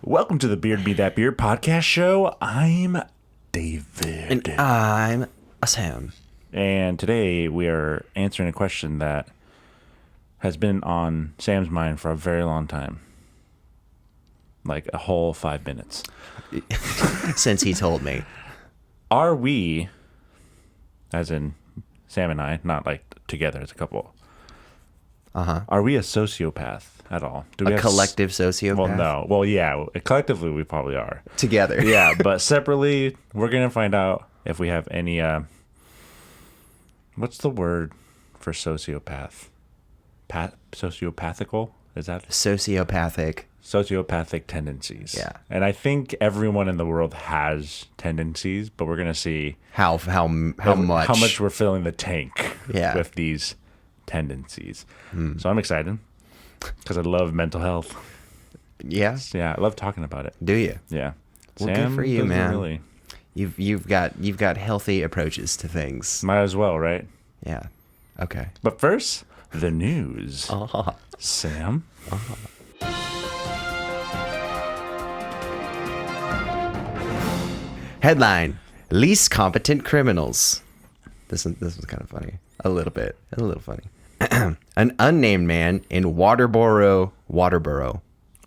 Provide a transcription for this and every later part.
Welcome to the Beard Be That Beard podcast show. I'm David. And I'm Sam. And today we are answering a question that has been on Sam's mind for a very long time. Like a whole 5 minutes. Since he told me. Are we, as in Sam and I, not like together as a couple, are we a sociopath at all? Do we A collective sociopath? Well, no. Well, yeah. Collectively, we probably are. Together. Yeah, but separately, we're going to find out if we have any, what's the word for sociopath? Sociopathical? Is that? Sociopathic tendencies. Yeah. And I think everyone in the world has tendencies, but we're going to see How much we're filling the tank with these tendencies. So I'm excited because I love mental health. Yeah. Yeah, I love talking about it. Do you? Yeah. Well, Sam good for you, doesn't man. Really. You've got healthy approaches to things. Might as well, right? Yeah. Okay. But first, the news. Sam. Headline: Least competent criminals. This was kind of funny. A little funny. An unnamed man in Waterboro.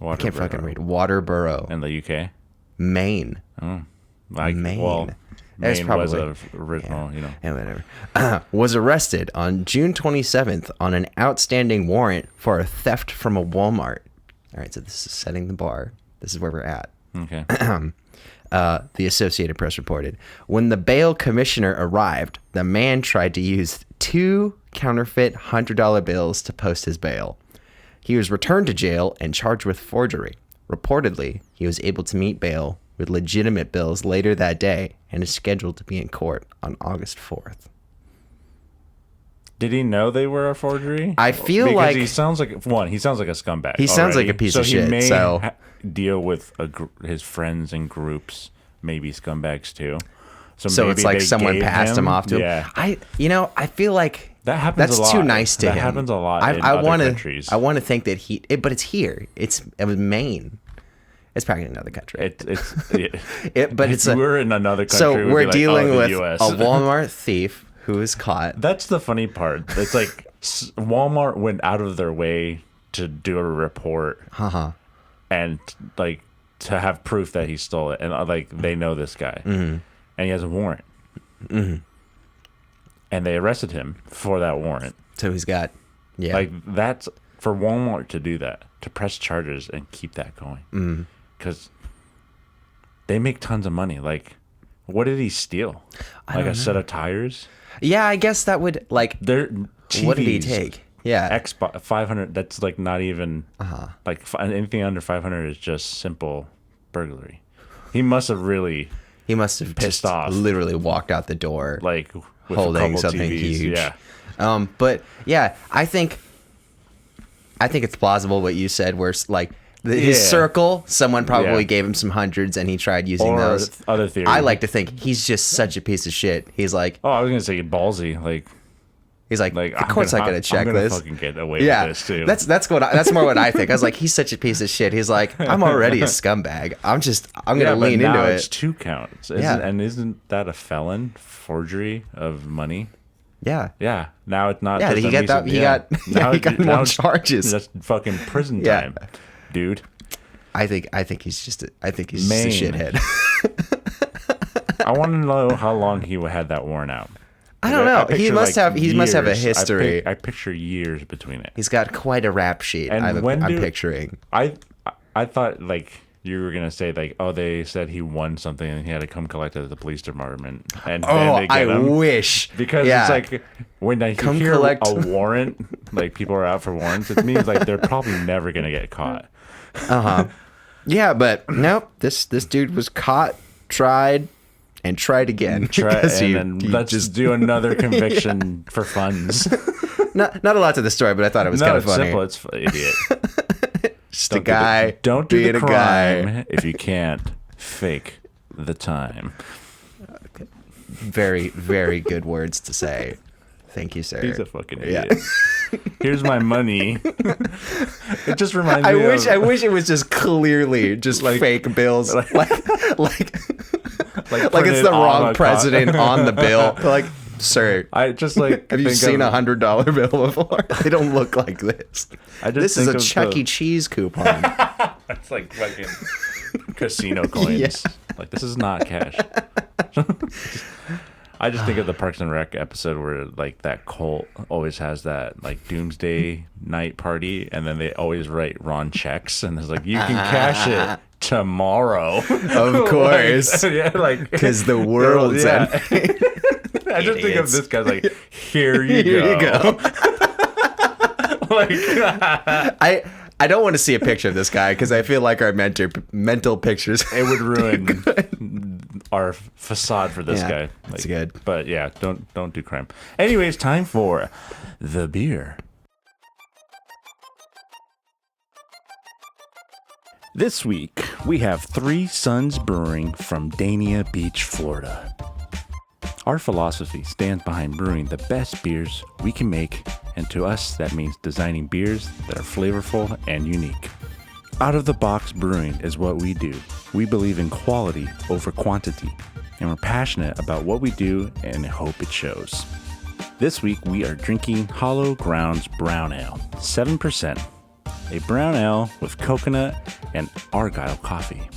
I can't fucking read. Waterboro. In the UK? Maine. Oh. Maine. Well, That's Maine was probably- original, you know. And whatever. Was arrested on June 27th on an outstanding warrant for a theft from a Walmart. All right, so this is setting the bar. This is where we're at. Okay. The Associated Press reported. When the bail commissioner arrived, the man tried to use 2 counterfeit $100 bills to post his bail. He was returned to jail and charged with forgery. Reportedly, he was able to meet bail with legitimate bills later that day and is scheduled to be in court on August 4th. Did he know they were a forgery? I feel because like he sounds like a scumbag. He sounds like a piece of shit. He may so deal with his friends and groups, maybe scumbags too. So maybe it's like they someone gave passed him off to him. Yeah. I feel like that happens that's a lot. too nice to him. That happens a lot in I other wanna, countries. I want to think that but it's here. It was Maine. It's probably in another country. We're in another country. So we're like, dealing with US. a Walmart thief who is caught. That's the funny part. It's like Walmart went out of their way to do a report and like to have proof that he stole it, and like they know this guy, and he has a warrant, and they arrested him for that warrant. So he's got, like that's for Walmart to do that, to press charges and keep that going, because they make tons of money. Like, what did he steal? Like a set of tires? Yeah, I guess that would like. They're TVs, what did he take? Yeah, Xbox 500. That's like not even like anything under 500 is just simple burglary. He must have pissed off. Literally walked out the door like with holding a couple something TVs. huge. Yeah. But yeah, I think it's plausible what you said, where like his circle, someone probably gave him some hundreds and he tried using those. Other theory. I like to think he's just such a piece of shit. He's like, I was gonna say ballsy. He's like, of course I'm gonna check I'm gonna this. fucking get away with this too. That's more what I think. I was like, he's such a piece of shit. He's like, I'm already a scumbag. I'm gonna lean into it. It's 2 counts. Isn't that a felon forgery of money? Yeah. Yeah. Now it's not. Yeah. He got more charges. That's fucking prison time, dude. I think he's just a shithead. I want to know how long he had that worn out. I don't know. He must have a history. I picture years between it. He's got quite a rap sheet. And I'm picturing. I thought like you were gonna say like, they said he won something and he had to come collect it at the police department. And they get him. Wish, because it's like when I hear collect a warrant, like people are out for warrants, it means like they're probably never gonna get caught. Yeah, but nope. This dude was caught, tried, and tried again. Let's just do another conviction for funds. Not a lot to the story, but I thought it was kind of funny. Simple. It's idiot. Just a guy. Don't do the crime guy if you can't fake the time. Very, very good words to say. Thank you, sir. He's a fucking idiot. Here's my money. It just reminds me I wish it was just clearly just like fake bills. Like it's the wrong president on the bill. Like, sir, I just like have you seen $100 bill before? They don't look like this. This is a Chuck E. Cheese coupon. It's like fucking casino coins. Yeah. Like, this is not cash. I just think of the Parks and Rec episode where like that cult always has that like doomsday night party, and then they always write Ron checks, and it's like, you can cash it tomorrow. Of course. Like, yeah, like because the world's ending. I just think of this guy's like, here you go. Like, I don't want to see a picture of this guy because I feel like our mental pictures. It would ruin our facade for this guy. Like, that's good. But yeah, don't do crime. Anyways, time for the beer. This week, we have 3 Sons Brewing from Dania Beach, Florida. Our philosophy stands behind brewing the best beers we can make, and to us, that means designing beers that are flavorful and unique. Out-of-the-box brewing is what we do. We believe in quality over quantity, and we're passionate about what we do and hope it shows. This week, we are drinking Hollow Grounds Brown Ale, 7%, a brown ale with coconut and argyle coffee.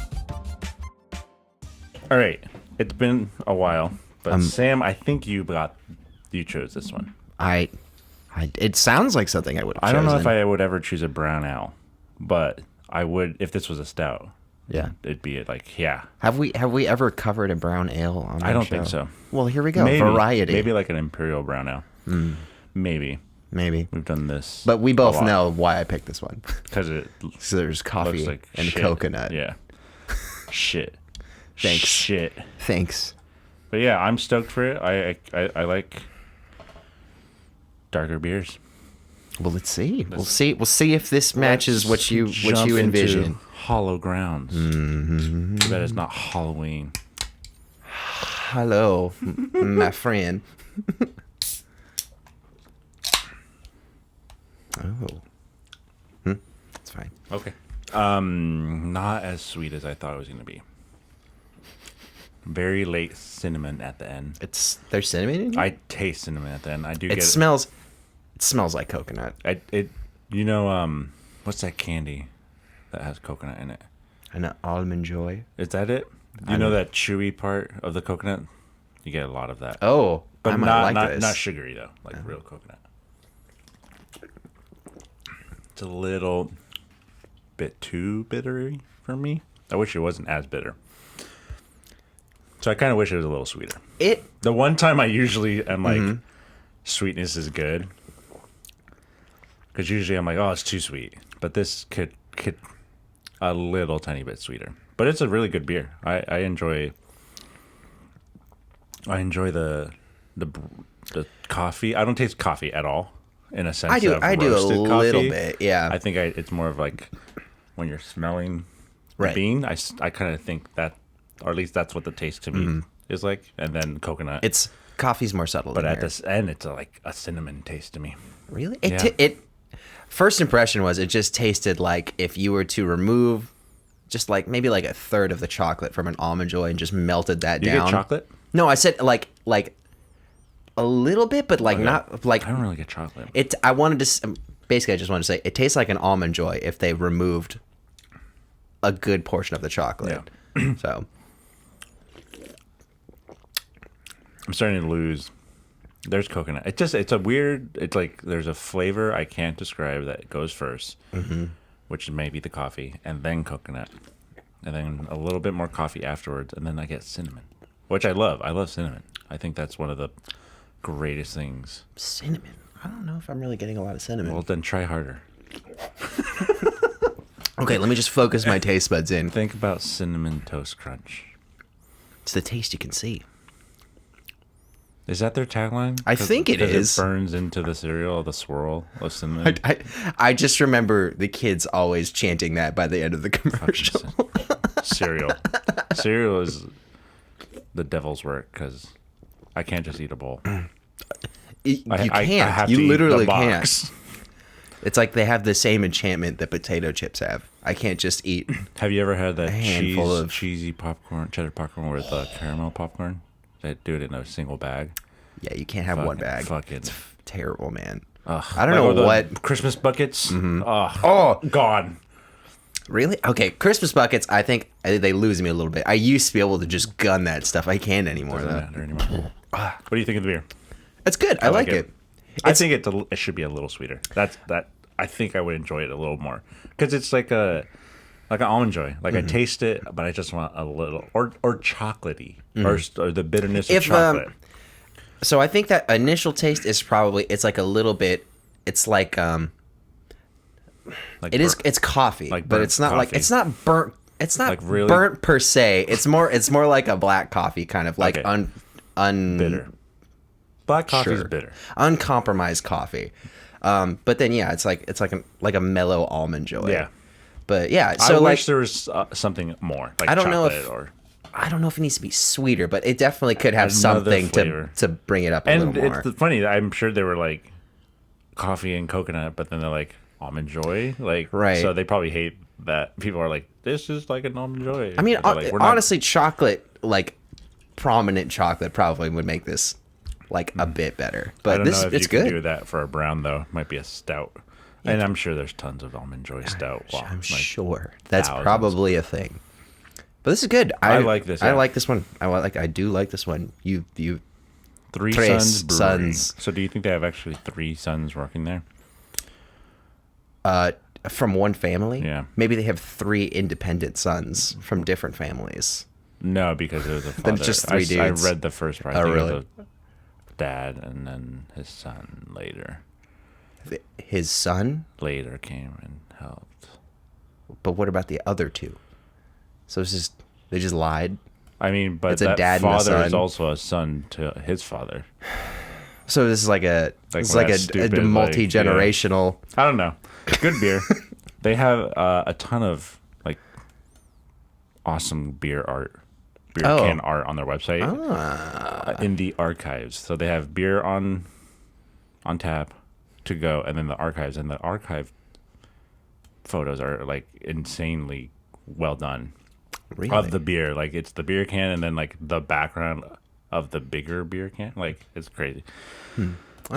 All right, it's been a while. But Sam, I think you chose this one. It sounds like something I would have chosen. I don't know if I would ever choose a brown ale, but I would if this was a stout. Yeah, it'd be like, yeah. Have we ever covered a brown ale on I don't think so. Well, here we go. Variety. Maybe like an imperial brown ale. Maybe we've done this. But we both know why I picked this one. Because there's coffee like and shit. Coconut. Yeah. Shit. Thanks. Shit. Thanks. But yeah, I'm stoked for it. I like darker beers. Well, let's see. We'll see if this matches what you envision. Hollow Grounds. Mm-hmm. Too bad it's not Halloween. Hello, my friend. Oh. It's fine. Okay. Not as sweet as I thought it was going to be. Very late cinnamon at the end. There's cinnamon in here? I taste cinnamon at the end. I do. It smells like coconut. What's that candy that has coconut in it? An Almond Joy. Is that it? You know that chewy part of the coconut? You get a lot of that. Oh, but not sugary though, like real coconut. It's a little bit too bittery for me. I wish it wasn't as bitter. So I kind of wish it was a little sweeter. The one time I usually am like, sweetness is good. Because usually I'm like, oh, it's too sweet. But this could a little tiny bit sweeter. But it's a really good beer. I enjoy the coffee. I don't taste coffee at all in a sense. I do a little bit, yeah. I think it's more of like when you're smelling the bean. I kind of think that, or at least that's what the taste to me is like. And then coconut. Coffee's more subtle. But at this end, it's like a cinnamon taste to me. Really? It first impression was it just tasted like if you were to remove just like maybe like a third of the chocolate from an Almond Joy and just melted that down. You get chocolate? No, I said like a little bit, but like not like. I don't really get chocolate. I wanted to basically I just wanted to say it tastes like an Almond Joy if they removed a good portion of the chocolate. Yeah. So I'm starting to lose. There's coconut. It's a weird. It's like there's a flavor I can't describe that goes first, which is maybe the coffee, and then coconut, and then a little bit more coffee afterwards, and then I get cinnamon, which I love. I love cinnamon. I think that's one of the greatest things. Cinnamon. I don't know if I'm really getting a lot of cinnamon. Well, then try harder. Okay, let me just focus my taste buds in. Think about Cinnamon Toast Crunch. It's the taste you can see. Is that their tagline? I think it is. It burns into the cereal, the swirl of cinnamon. I just remember the kids always chanting that by the end of the commercial. Cereal. Cereal is the devil's work because I can't just eat a bowl. You I can't. have You to eat the literally box. can't. It's like they have the same enchantment that potato chips have. I can't just eat. Have you ever had that handful of- cheesy popcorn, cheddar popcorn with caramel popcorn? They do it in a single bag. Yeah, you can't have one bag. Fucking It's terrible, man. ugh. I don't Like know all what. the Christmas buckets. Oh, Gone. really? Okay, Christmas buckets. I think they lose me a little bit. I used to be able to just gun that stuff. I can't anymore Doesn't though. matter anymore. What do you think of the beer? It's good. I like it. I think it should be a little sweeter. I think I would enjoy it a little more because it's like an almond joy. Like I taste it, but I just want a little or chocolatey or the bitterness of chocolate. So I think that initial taste is probably it's like a little bit. It's like Like it's coffee, like but burnt it's not like coffee. it's not burnt. It's not Like really? burnt per se. It's more like a black coffee kind of like Okay. bitter. Black coffee is Sure. bitter. uncompromised coffee. But then yeah, it's like a mellow almond joy. Yeah. But yeah, so I like wish there was something more. Like I don't know chocolate if- or I don't know if it needs to be sweeter, but it definitely could have Another something flavor. to bring it up a and little more. it's funny. I'm sure they were like coffee and coconut, but then they're like almond joy. Like Right. So they probably hate that people are like, this is like an almond joy. I mean, They're like, we're not- honestly, chocolate, like prominent chocolate, probably would make this like a bit better. I But don't this know if it's you can good. do that for a brown though. Might be a stout. And I'm sure there's tons of almond joy stout. Wow, I'm like, sure that's thousands. probably a thing. But this is good. I like this, I yeah. like this one. I do like this one. You Three Tres Sons Brewing. Sons. So do you think they have actually 3 sons working there? from one family. Yeah. Maybe they have 3 independent sons from different families. No, because it was a Then father. just 3 dudes. I read the first part. Oh, I think really? It was a dad and then his son later His son. came and helped. But what about the other 2? So it's just they just lied. I mean, but It's a that dad and a father is son. also a son to his father. So this is like a Like it's like that's a stupid, like, multi-generational. I don't know. Good beer. They have a ton of like awesome beer can art on their website in the archives. So they have beer on tap to go, and then the archives, and the archive photos are like insanely well done Really? of the beer. Like it's the beer can, and then like the background of the bigger beer can. Like it's crazy.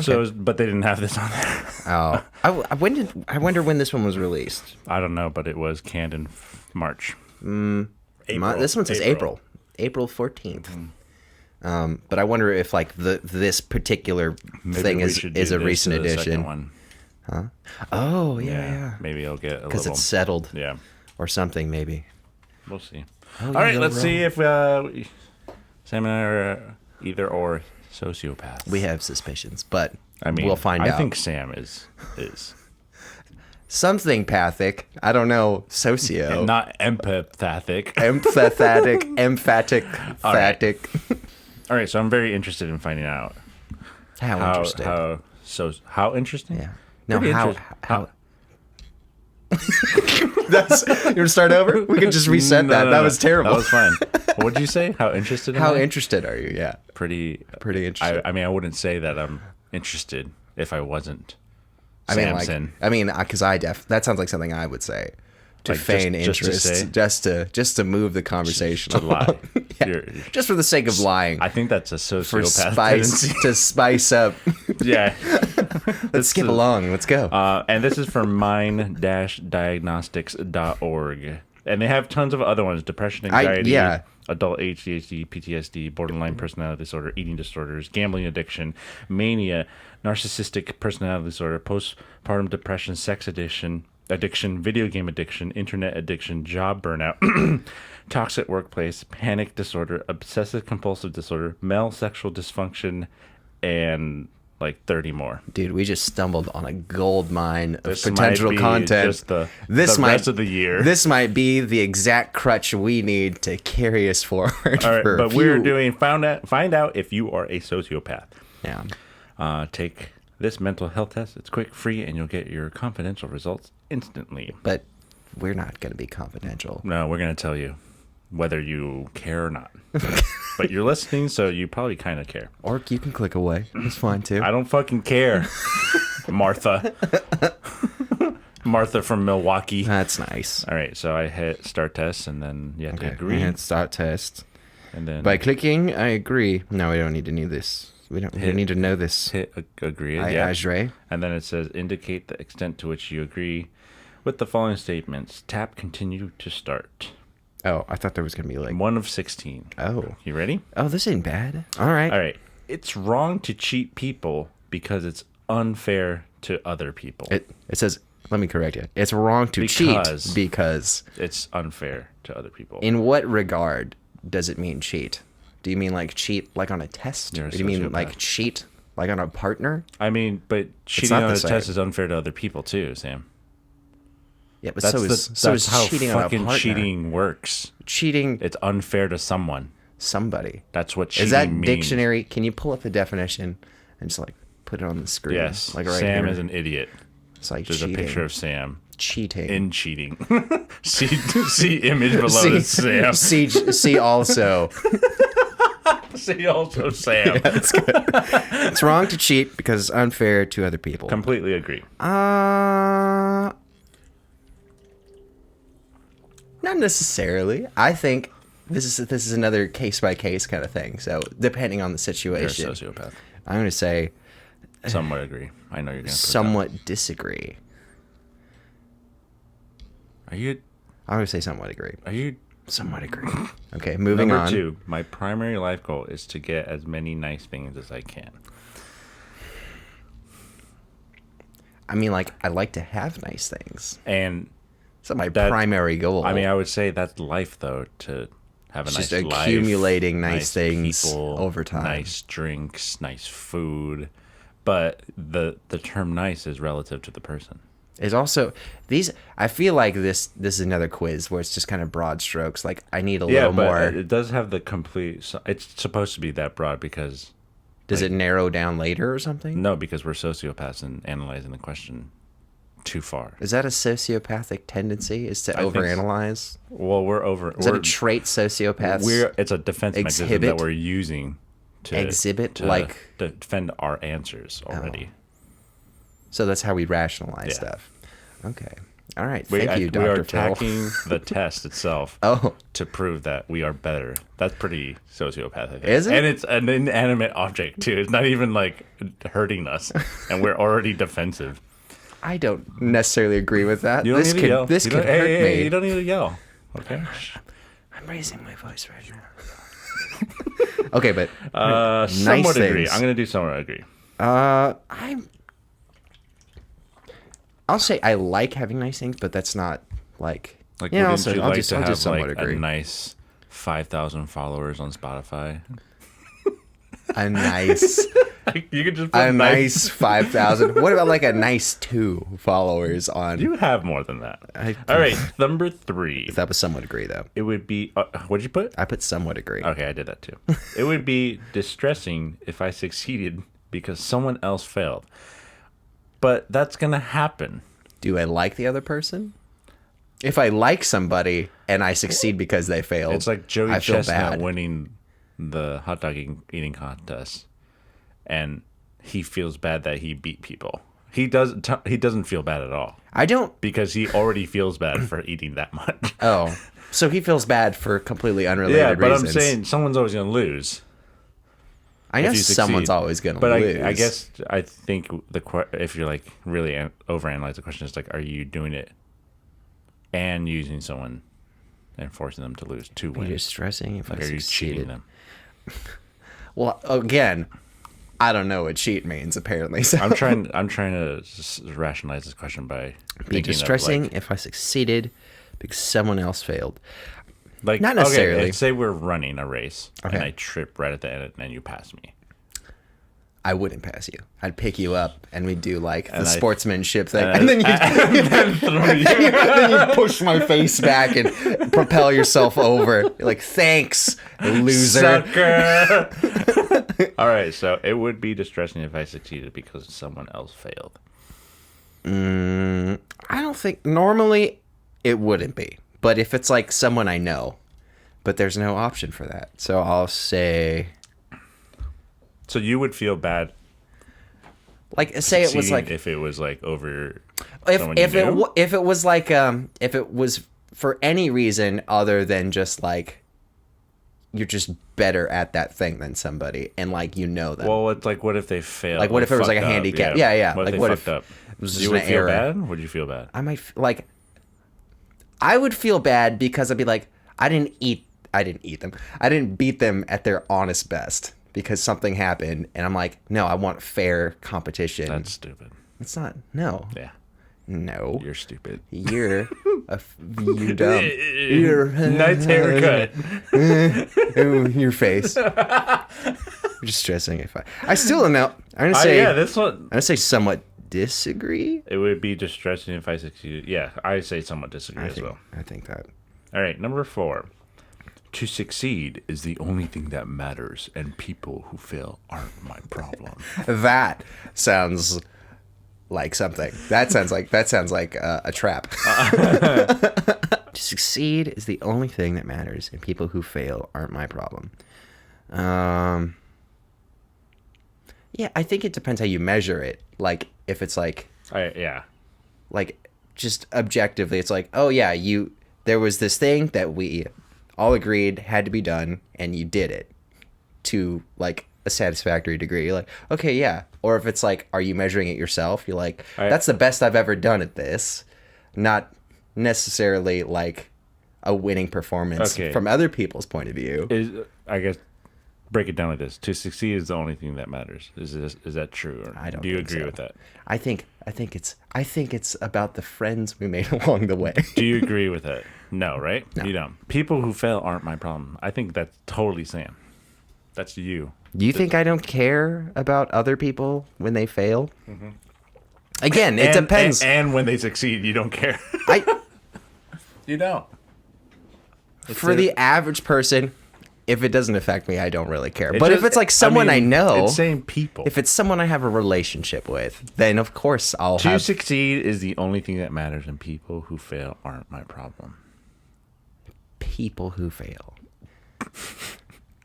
So, but they didn't have this on there. Oh, I wonder when this one was released. I don't know, but it was canned in March. This one says April 14th. But I wonder if like this particular thing we is should a do this recent to the second edition. one. Oh yeah, Maybe it'll get a because little. it's settled Yeah, or something maybe. we'll see. Oh, All yeah, right, you're let's wrong. see if Sam and I are either or sociopaths. We have suspicions, but I mean, we'll find out. I think Sam is Something pathic. I don't know. Socio. not empathic. Emphatic. All right. Phatic. All right, so I'm very interested in finding out How interesting. how interesting. Yeah. No, Pretty how interest- how That's you want to start over? We could just reset that. No, that no. was terrible. That was fine. What'd you say? How interested? How am I? interested are you? Yeah. Pretty interested. I mean, I wouldn't say that I'm interested if I wasn't. I mean, Samson. because that sounds like something I would say to Like, feign just to interest, say? just to move the conversation to along. lie. Yeah. You're- Just for the sake of lying, I think that's a for sociopath spice tendency. to spice up. Yeah. Let's skip along. Let's go. And this is from mind-diagnostics.org. And they have tons of other ones: depression, anxiety, yeah. adult ADHD, PTSD, borderline personality disorder, eating disorders, gambling addiction, mania, narcissistic personality disorder, postpartum depression, sex addiction, video game addiction, internet addiction, job burnout, toxic workplace, panic disorder, obsessive compulsive disorder, male sexual dysfunction, and like 30 more. Dude, we just stumbled on a gold mine of This potential might be content. just the rest of the year. This might be the exact crutch we need to carry us forward. All right, for a but we're few- doing find out if you are a sociopath. Yeah. Take this mental health test. It's quick, free, and you'll get your confidential results instantly. But we're not going to be confidential. No, we're going to tell you whether you care or not. But you're listening, so you probably kind of care. Or you can click away. It's fine too. I don't fucking care, Martha. Martha from Milwaukee. That's nice. All right, so I hit start test, and then you have to agree. Hit start test. And then by clicking, I agree. No, we don't need to know this. We need to know this. Hit agree. I agree. And then it says indicate the extent to which you agree with the following statements. Tap continue to start. Oh, I thought there was going to be like 1 of 16. Oh. You ready? Oh, this ain't bad. All right. All right. It's wrong to cheat people because it's unfair to other people. It says, let me correct you. It's wrong to cheat because it's unfair to other people. In what regard does it mean cheat? Do you mean like cheat like on a test? Or do you mean like cheat like on a partner? I mean, but cheating on a test is unfair to other people too, Sam. Yeah, but that's so is how cheating fucking on a partner. Cheating works. Cheating. It's unfair to someone. Somebody. That's what cheating means. Is that means. Dictionary? Can you pull up the definition and just like put it on the screen? Yes. Like right Sam here. is an idiot. It's like There's cheating. a picture of Sam. Cheating. In cheating. see image below is Sam. See also. See also Sam. Yeah, that's good. It's wrong to cheat because it's unfair to other people. Completely agree. Not necessarily. I think this is another case by case kind of thing. So depending on the situation, You're a sociopath. I'm going to say somewhat agree. I know you're going to somewhat disagree. Are you? I'm going to say somewhat agree. Are you? Somewhat agree. Okay, moving Number on. 2, my primary life goal is to get as many nice things as I can. I mean, like, I like to have nice things. And it's my primary goal. I mean, I would say that's life, though, to have a nice life. Just accumulating nice things people, over time. Nice drinks, nice food. But the term nice is relative to the person. It's also I feel like this is another quiz where it's just kind of broad strokes. Like I need a little more. It does have the complete. It's supposed to be that broad because. Does it narrow down later or something? No, because we're sociopaths and analyzing the question too far. Is that a sociopathic tendency? Is to overanalyze? Well, we're over. Is that a trait sociopaths? It's a defense mechanism that we're using to defend our answers already. Oh. So that's how we rationalize stuff. Okay. All right. Thank you, Dr. We are Phil. attacking the test itself to prove that we are better. That's pretty sociopathic, I think. Is it? And it's an inanimate object, too. It's not even, like, hurting us. And we're already defensive. I don't necessarily agree with that. You don't need to yell. This could hurt me. Hey, you don't need to yell. Okay? I'm raising my voice right now. Okay, but somewhat agree. I'm going to do somewhat agree. I'll say I like having nice things, but that's not like wouldn't you you like to have somewhat like agree. a nice 5,000 followers on Spotify? A nice, you could just put a nice 5,000. What about like a nice 2 followers on? You have more than that. All right, number 3. That was somewhat agree though. It would be. What did you put? I put somewhat agree. Okay, I did that too. It would be distressing if I succeeded because someone else failed. But that's going to happen. Do I like the other person? If I like somebody and I succeed because they failed, it's like Joey I feel Chestnut bad. winning the hot dog eating contest, and he feels bad that he beat people. He doesn't feel bad at all. I don't, because he already feels bad for eating that much. Oh, so he feels bad for completely unrelated reasons. I'm saying someone's always going to lose. I know someone's always going to lose. But I think if you're like really overanalyze the question, is like, are you doing it and using someone and forcing them to lose to win? Are you stressing if I succeeded? Are you cheating them? Well, again, I don't know what cheat means. Apparently, so. I'm trying to rationalize this question by be distressing if I succeeded because someone else failed. Like, not necessarily. Okay, say we're running a race and I trip right at the end and you pass me. I wouldn't pass you. I'd pick you up and we'd do like the sportsmanship thing. And then you push my face back and propel yourself over. You're like, thanks, loser. Sucker. All right, so it would be distressing if I succeeded because someone else failed. I don't think normally it wouldn't be. But if it's like someone I know, but there's no option for that. So I'll say. So you would feel bad. Like, say it was like if it was like over. If it was like if it was for any reason other than just like you're just better at that thing than somebody, and like them. Well, it's like, what if they fail? Like, what if it was like a handicap? Yeah. What like, if what they if fucked up? it was just You would an feel error? bad? Would you feel bad? I might like. I would feel bad because I'd be like, I didn't eat them. I didn't beat them at their honest best because something happened, and I'm like, no, I want fair competition. That's stupid. It's not. No. Yeah. No. You're stupid. You're you dumb. You're nice haircut. Your face. I'm just stressing if I still don't know. I'm gonna say this one. I'm gonna say somewhat disagree. It would be distressing if I succeeded. Yeah, I say somewhat disagree as well. I think that. All right, number 4. To succeed is the only thing that matters, and people who fail aren't my problem. That sounds like something. That sounds like a trap. To succeed is the only thing that matters, and people who fail aren't my problem. Yeah, I think it depends how you measure it. Like, if it's like, like just objectively, it's like, oh yeah, there was this thing that we all agreed had to be done, and you did it to like a satisfactory degree. You're like, okay, yeah. Or if it's like, are you measuring it yourself? You're like, that's the best I've ever done at this. Not necessarily like a winning performance from other people's point of view. I guess break it down like this: to succeed is the only thing that matters. Is that true? Or I don't. Do you agree with that? I think it's about the friends we made along the way. Do you agree with that? No, right? No. You don't. People who fail aren't my problem. I think that's totally Sam. That's you. Do you think I don't care about other people when they fail? Mm-hmm. Again, it depends. And when they succeed, you don't care. You don't. For the average person, if it doesn't affect me, I don't really care. But if it's like someone I know, it's same people. If it's someone I have a relationship with, then of course I'll To succeed is the only thing that matters, and people who fail aren't my problem. People who fail.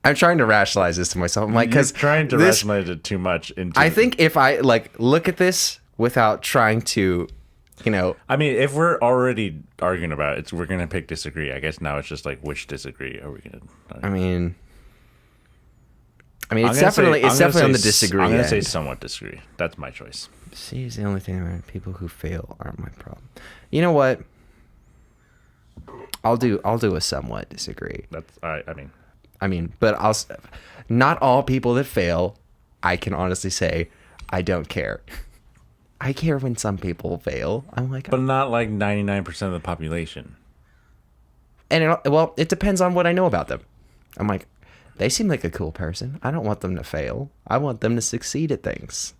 I'm trying to rationalize this to myself. I'm like, because trying to rationalize it too much. I think if I like look at this without trying to, I mean, if we're already arguing about it, we're gonna pick disagree. I guess now it's just like, which disagree are we gonna? I mean, it's definitely on the disagree. I'm gonna say somewhat disagree. That's my choice. See, is the only thing around people who fail aren't my problem. You know what? I'll do a somewhat disagree. But not all people that fail, I can honestly say, I don't care. I care when some people fail. I'm like, but not like 99% of the population. And it depends on what I know about them. I'm like, they seem like a cool person. I don't want them to fail. I want them to succeed at things.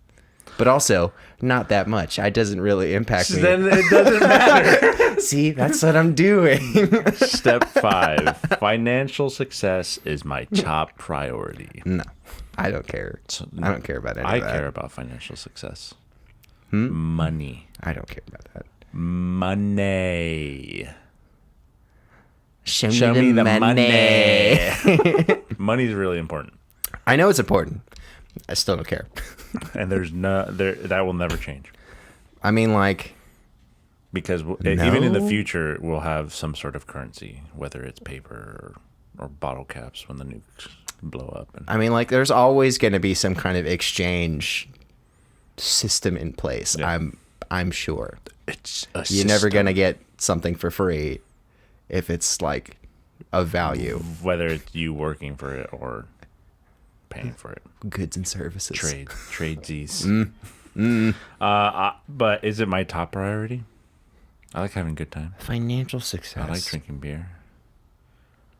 But also, not that much. It doesn't really impact me. Then it doesn't matter. See, that's what I'm doing. Step 5. Financial success is my top priority. No, I don't care. I don't care about any of that. I care about financial success. Money. I don't care about that. Money. Show me the money. Money's really important. I know it's important. I still don't care. And that will never change. I mean, like, because even in the future, we'll have some sort of currency, whether it's paper or bottle caps when the nukes blow up. I mean, like, there's always going to be some kind of exchange system in place. Yeah. I'm sure. It's a You're never going to get something for free if it's like of value, whether it's you working for it or paying for it. Goods and services. Tradesies. But is it my top priority? I like having a good time. Financial success. I like drinking beer.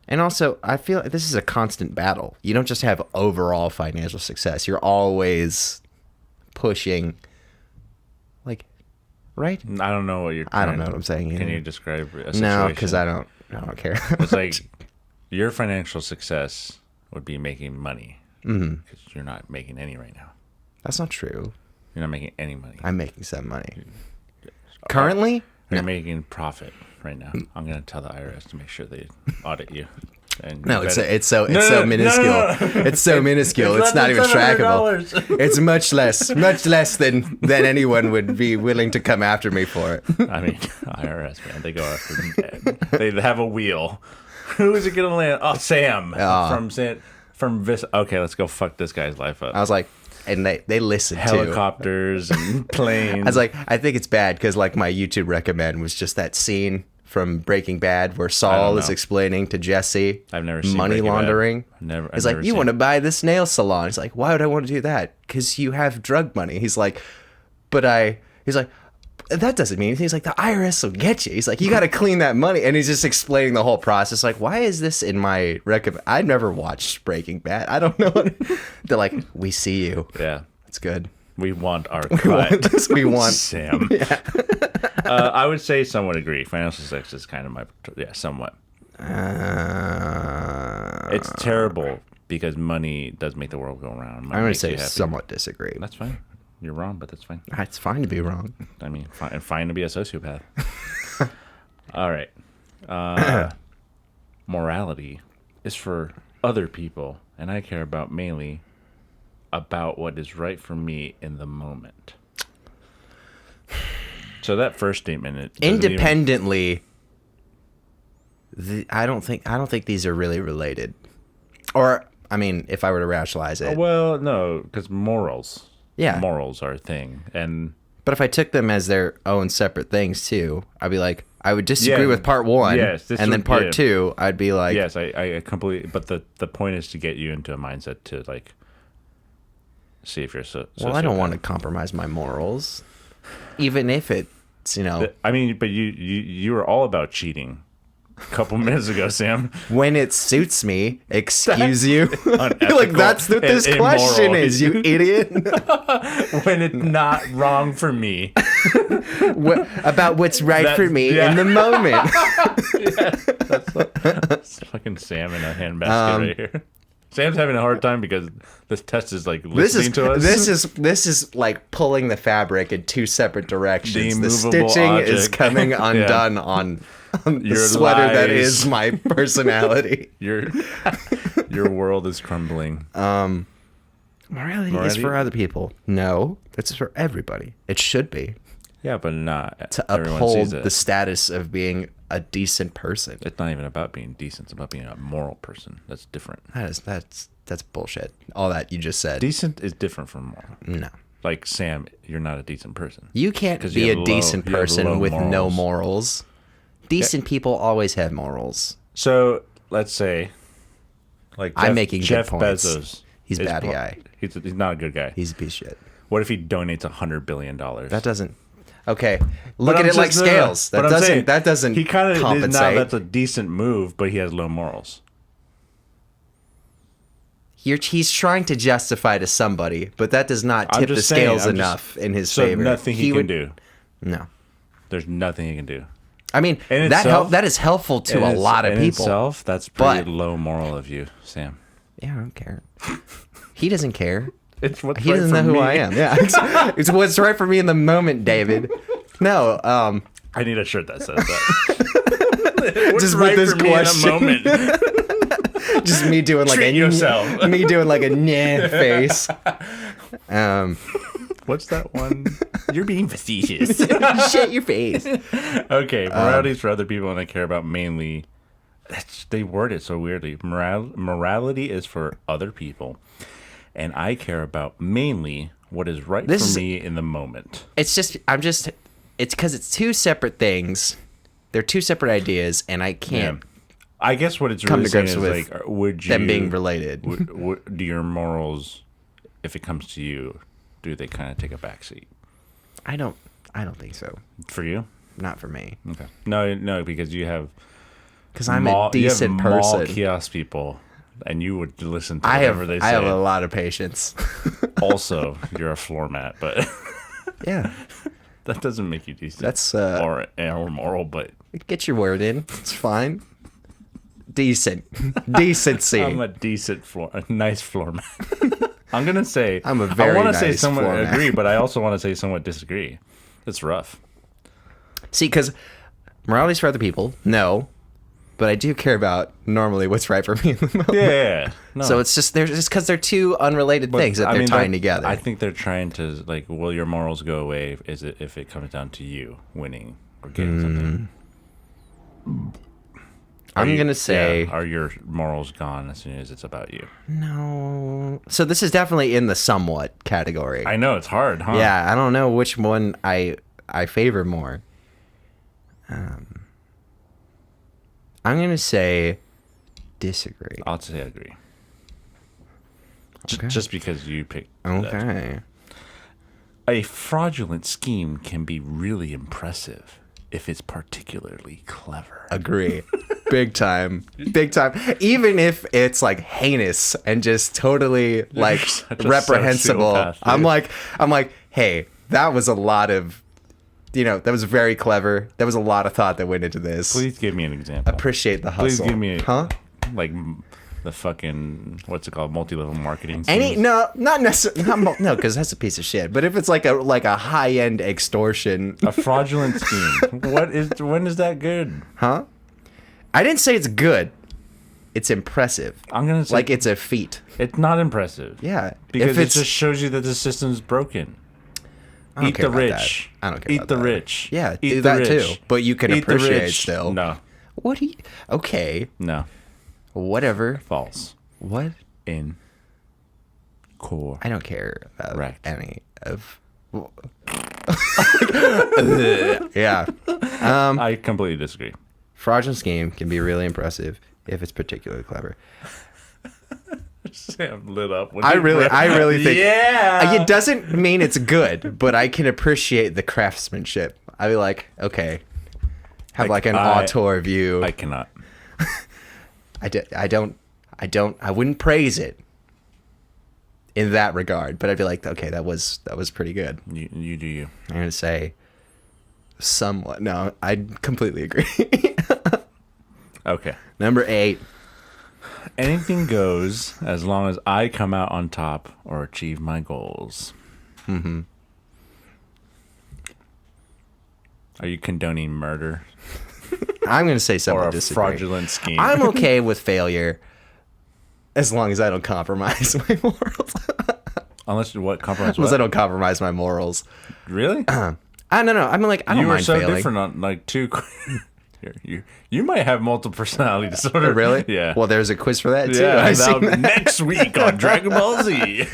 And also, I feel like this is a constant battle. You don't just have overall financial success. You're always pushing, like, right? I don't know what I don't know what I'm saying either. Can you describe a situation? No, because I don't care. It's like your financial success would be making money. Because you're not making any right now. That's not true. You're not making any money. I'm making some money. Currently? You're making profit right now. I'm going to tell the IRS to make sure they audit you. And No, it's so minuscule. No. It's so minuscule. It's not even trackable. It's much less than anyone would be willing to come after me for it. I mean, IRS, man, they go after. They have a wheel. Who is it gonna land? Oh, Sam from Vis. Okay, let's go fuck this guy's life up. I was like, and they listen to helicopters and planes. I was like, I think it's bad because like my YouTube recommend was just that scene from Breaking Bad where Saul is explaining to Jesse I've never seen money Breaking laundering. Bad. He's like, you want to buy this nail salon? He's like, why would I want to do that? Because you have drug money. He's like, he's like, that doesn't mean anything. He's like, the IRS will get you. He's like, you got to clean that money. And he's just explaining the whole process. Like, why is this in my recommend? I've never watched Breaking Bad. I don't know. They're like, we see you. Yeah. It's good. We want our cut. We want Sam. Yeah. I would say somewhat agree. Financial sex is kind of my somewhat. It's terrible because money does make the world go around. I'm going to say somewhat disagree. That's fine. You're wrong, but that's fine. It's fine to be wrong. I mean, fine to be a sociopath. All right. Morality is for other people, and I care about mainly about what is right for me in the moment. So that first statement, independently, I don't think these are really related. Or I mean, if I were to rationalize it, well, no, because morals are a thing, but if I took them as their own separate things too, I'd be like, I would disagree with part one, and then part two, I'd be like, yes, I completely. But the point is to get you into a mindset to like. See if you're well, I don't want to compromise my morals, even if it's I mean, but you were all about cheating a couple minutes ago, Sam. When it suits me, excuse you. Like that's what this question is, you idiot. When it's not wrong for me. About what's right for me in the moment. That's fucking Sam in a handbasket right here. Sam's having a hard time because this test is like listening to us. This is like pulling the fabric in two separate directions. The stitching object. is coming undone on the sweater that is my personality. Your world is crumbling. Morality is for other people. No, it's for everybody. It should be. Yeah, but not to uphold the status of being a decent person. It's not even about being decent. It's about being a moral person. That's different. That's bullshit. All that you just said. Decent is different from moral. No. Like, Sam, you're not a decent person. You can't be a decent person with no morals. Decent people always have morals. So, let's say, like I'm making Jeff good points. Bezos. He's a bad guy. He's not a good guy. He's a piece of shit. What if he donates $100 billion? That doesn't... Okay, look at it like scales. That doesn't he kind of compensate. Now that's a decent move, but he has low morals. He's trying to justify to somebody, but that does not tip the scales enough in his favor. Nothing he can do. No, there's nothing he can do. I mean, that is helpful to a lot of people. Itself, that's pretty low moral of you, Sam. Yeah, I don't care. He doesn't care. He doesn't know who I am. Yeah, it's what's right for me in the moment, David. No, I need a shirt that says that. Just right with this question. In a moment. Just me doing like me doing like a nah face. What's that one? You're being facetious. Shut your face. Okay, morality is for other people, and I care about mainly. They word it so weirdly. Morality is for other people. And I care about mainly what is right for me in the moment. It's because it's two separate things. They're two separate ideas, and I can't. Yeah. I guess what it's really saying is like, would you them being related? Do your morals, if it comes to you, do they kind of take a backseat? I don't think so. For you? Not for me. Okay. No, because you have. Because I'm a decent person. Mall kiosk people. And you would listen to whatever they say. I have a lot of patience. Also, you're a floor mat, but yeah, that doesn't make you decent. That's or moral, but get your word in. It's fine. Decency. I'm a nice floor mat. I'm gonna say I'm a very. I want to say somewhat agree, but I also want to say somewhat disagree. It's rough. See, because morality's for other people. No. but I do care about normally what's right for me in the moment. Yeah. No. So it's just because they're two unrelated things that they're tying together. I think they're trying to like, will your morals go away? Is it if it comes down to you winning or getting something? I'm gonna say, are your morals gone as soon as it's about you? No. So this is definitely in the somewhat category. I know it's hard, huh? Yeah, I don't know which one I favor more. I'm gonna say disagree. I'll say agree. Okay. Just because you picked. Okay. A fraudulent scheme can be really impressive if it's particularly clever. Agree. Big time. Big time. Even if it's like heinous and just totally like reprehensible. Sociopath, I'm like, hey, that was a lot of, that was very clever. There was a lot of thought that went into this. Please give me an example. Appreciate the hustle. Please give me like the fucking, what's it called, multi-level marketing. Not necessarily. No, because that's a piece of shit. But if it's like a high-end extortion, a fraudulent scheme. When is that good? Huh? I didn't say it's good. It's impressive. I'm gonna say like it's a feat. It's not impressive. Yeah, because it just shows you that the system's broken. Eat the rich. I don't care. Eat the rich. Yeah, eat do the that rich. too. But you can appreciate still. No. What do you? Okay. No. Whatever. False. What? In. Core. I don't care about any of. Yeah. I completely disagree. Fraudulent scheme can be really impressive if it's particularly clever. Sam lit up. I really think. Yeah. It doesn't mean it's good, but I can appreciate the craftsmanship. I'd be like, okay, have like an auteur view. I cannot. I wouldn't praise it in that regard, but I'd be like, okay, that was pretty good. You do you. I'm gonna say somewhat. No, I completely agree. Okay. Number 8. Anything goes as long as I come out on top or achieve my goals. Mm-hmm. Are you condoning murder? I'm going to say somewhat or a disagree. fraudulent scheme. I'm okay with failure as long as I don't compromise my morals. Unless what compromise? Unless I don't compromise my morals. Really? I don't know. I mean, like, I don't mind failing. You were so different on like two. You might have multiple personality disorder. Really? Yeah. Well, there's a quiz for that too. Yeah, next week on Dragon Ball Z.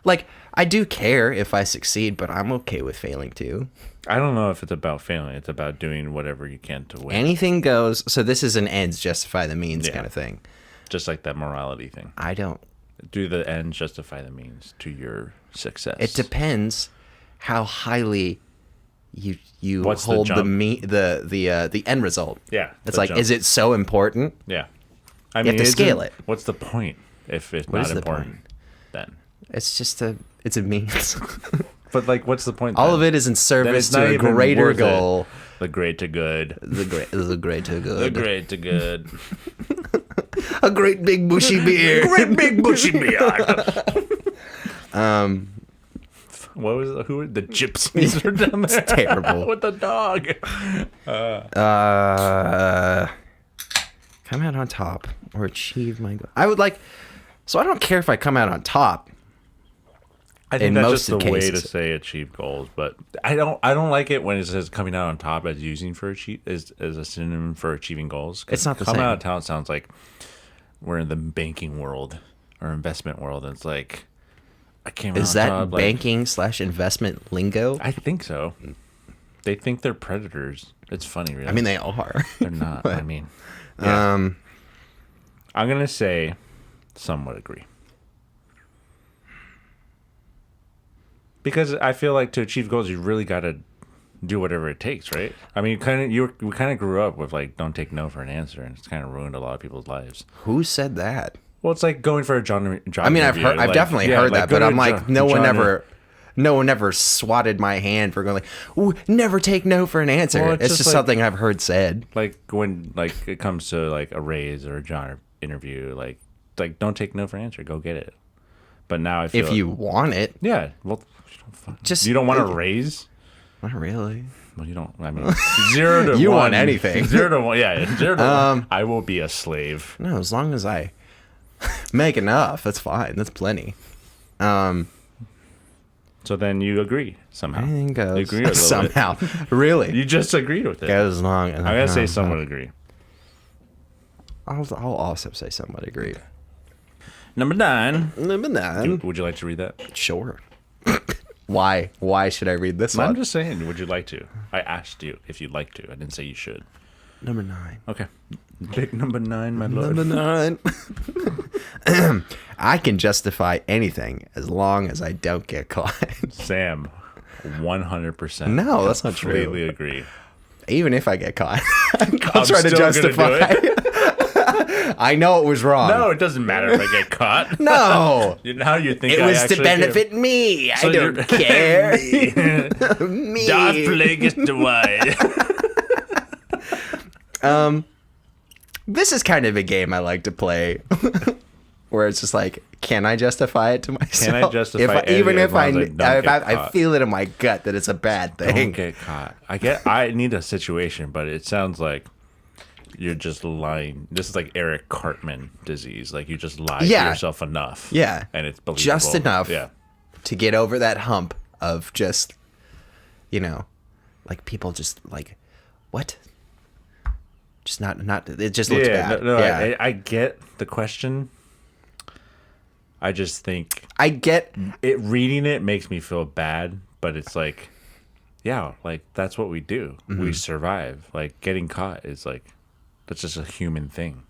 Like, I do care if I succeed, but I'm okay with failing too. I don't know if it's about failing. It's about doing whatever you can to win. Anything goes. So this is an ends justify the means kind of thing. Just like that morality thing. I don't. Do the ends justify the means to your success? It depends how highly you What's hold the end result. Yeah. It's like, is it so important? Yeah. I mean, you have to scale it. What's the point if it's not important then? It's just it's a means. But like, what's the point? All of it is in service to a greater goal. The greater good. The greater good. The greater good. A great big bushy beard. Great big bushy beard. What was who the gypsies were down there? It's terrible. With the dog. Come out on top or achieve my goal. I would like. So I don't care if I come out on top. I think that's just the way to say achieve goals, but I don't like it when it says coming out on top as using for achieve as a synonym for achieving goals. It's not the same. Coming out on top sounds like we're in the banking world or investment world, and it's like I came out on top. Is that banking/investment lingo? I think so. They think they're predators. It's funny, really. I mean, they are. They're not. But, I mean, yeah. I'm gonna say somewhat agree. Because I feel like to achieve goals, you really got to do whatever it takes, right? I mean, we kind of grew up with like, don't take no for an answer, and it's kind of ruined a lot of people's lives. Who said that? Well, it's like going for a job. I mean, I've definitely heard that, but I'm like, no one ever swatted my hand for going like, ooh, never take no for an answer. Well, it's just like, something I've heard said. Like when it comes to like a raise or a job interview, like don't take no for an answer, go get it. But now I feel if you want it, yeah, well. You don't want a raise? Not really. Well, you don't. I mean, 0 to 1. You want anything. 0 to 1. Yeah, 0 to 1. I will be a slave. No, as long as I make enough, that's fine. That's plenty. So then you agree somehow. Anything goes. You agree a little somehow. bit. Really? You just agreed with it. Goes long. I'm gonna say somewhat agree. I'll also say somewhat agree. Number 9. Number 9. Would you like to read that? Sure. Why? Why should I read this one? I'm just saying. Would you like to? I asked you if you'd like to. I didn't say you should. Number 9. Okay. Big number 9, my lord. Number 9. I can justify anything as long as I don't get caught. Sam, 100%. No, that's not true. Completely agree. Even if I get caught, I'll try to justify. I know it was wrong. No, it doesn't matter if I get caught. No. Now you think It was to benefit me. So I don't care. Me. Darth Plagueis Dwight. This is kind of a game I like to play, where it's just like, can I justify it to myself? Can I justify it? Even if I feel it in my gut that it's a bad thing? Don't get caught. I need a situation, but it sounds like you're just lying. This is like Eric Cartman disease. Like you just lie to yourself enough. Yeah. And it's believable. Just enough to get over that hump of just, like people just like, what? Just not. It just looks bad. I get the question. I just think I get it. Reading it makes me feel bad, but it's like, yeah, like that's what we do. Mm-hmm. We survive. Like getting caught is like, that's just a human thing.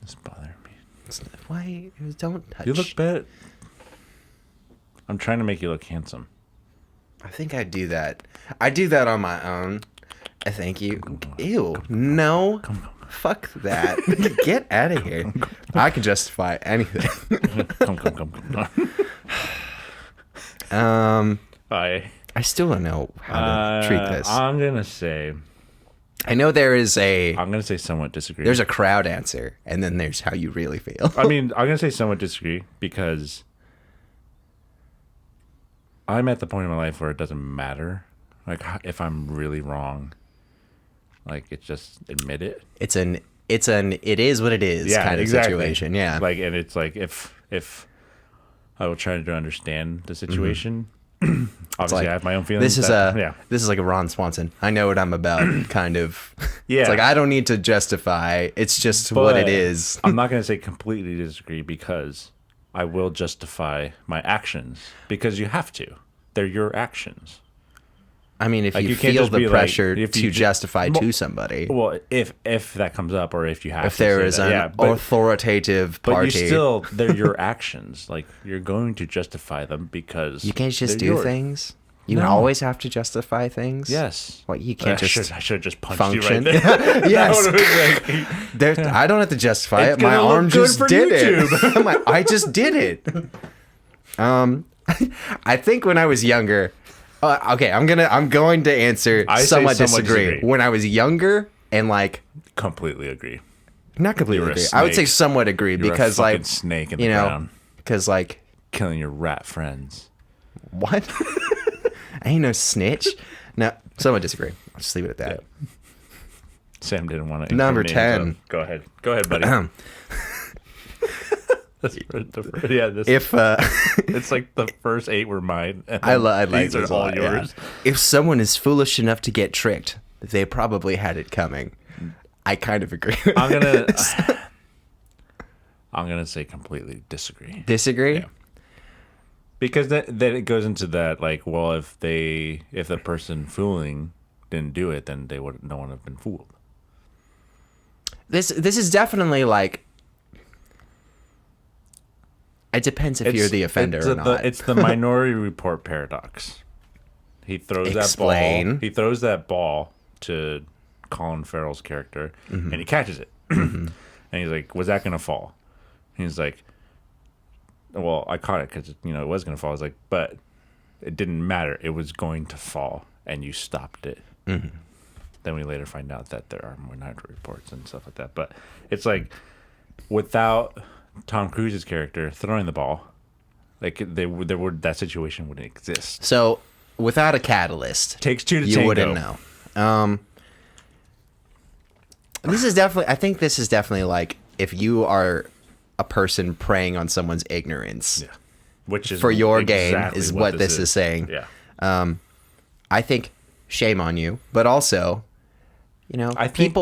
It's bothering me. Why? Don't touch. You look bad. I'm trying to make you look handsome. I think I do that. I do that on my own. Thank you. Ew. No. Come. Fuck that. Get out of here. I can justify anything. Come. I still don't know how to treat this. I'm gonna say. I know there is a. I'm gonna say somewhat disagree. There's a crowd answer, and then there's how you really feel. I mean, I'm gonna say somewhat disagree because I'm at the point in my life where it doesn't matter. Like if I'm really wrong. Like it's just admit it. It is what it is kind of situation. Yeah. Like and it's like if I will try to understand the situation. Mm-hmm. Obviously, like, I have my own feelings. This is like a Ron Swanson. I know what I'm about. Kind of. Yeah. It's like I don't need to justify. It's just what it is. I'm not going to say completely disagree because I will justify my actions because you have to. They're your actions. I mean, if like you feel the pressure to justify to somebody. Well, if that comes up, or if you have, if there is an authoritative party, but they're your actions. Like you're going to justify them because you can't just do things. You always have to justify things. Yes. Well, you can't I should have just punched you right there. Yes. I don't have to justify it. My arm just did it. I just did it. I think when I was younger. Okay, I'm going to answer somewhat disagree. When I was younger and like completely agree. Not completely agree. I would say somewhat agree because a like snake in the ground. Because like killing your rat friends. What? I ain't no snitch. No, somewhat disagree. I'll just leave it at that. Yeah. Sam didn't want to. Number 10. Go ahead, buddy. It's like the first 8 were mine. I like these are all yours. Yeah. If someone is foolish enough to get tricked, they probably had it coming. I kind of agree. I'm gonna say completely disagree. Disagree? Yeah. Because then it goes into that like, well, if the person fooling didn't do it, then no one would have been fooled. This is definitely like. It depends if you're the offender or not. It's the Minority Report paradox. He throws that ball. He throws that ball to Colin Farrell's character, and he catches it. And he's like, "Was that gonna fall?" And he's like, "Well, I caught it because it was gonna fall." I was like, "But it didn't matter. It was going to fall, and you stopped it." Mm-hmm. Then we later find out that there are Minority Reports and stuff like that. But it's like without Tom Cruise's character throwing the ball, Like that situation wouldn't exist. So without a catalyst, Takes two to you tango. wouldn't know. I think this is definitely like if you are a person preying on someone's ignorance. Yeah. Which is for your gain exactly is what this is saying. Yeah. I think shame on you, but also, I think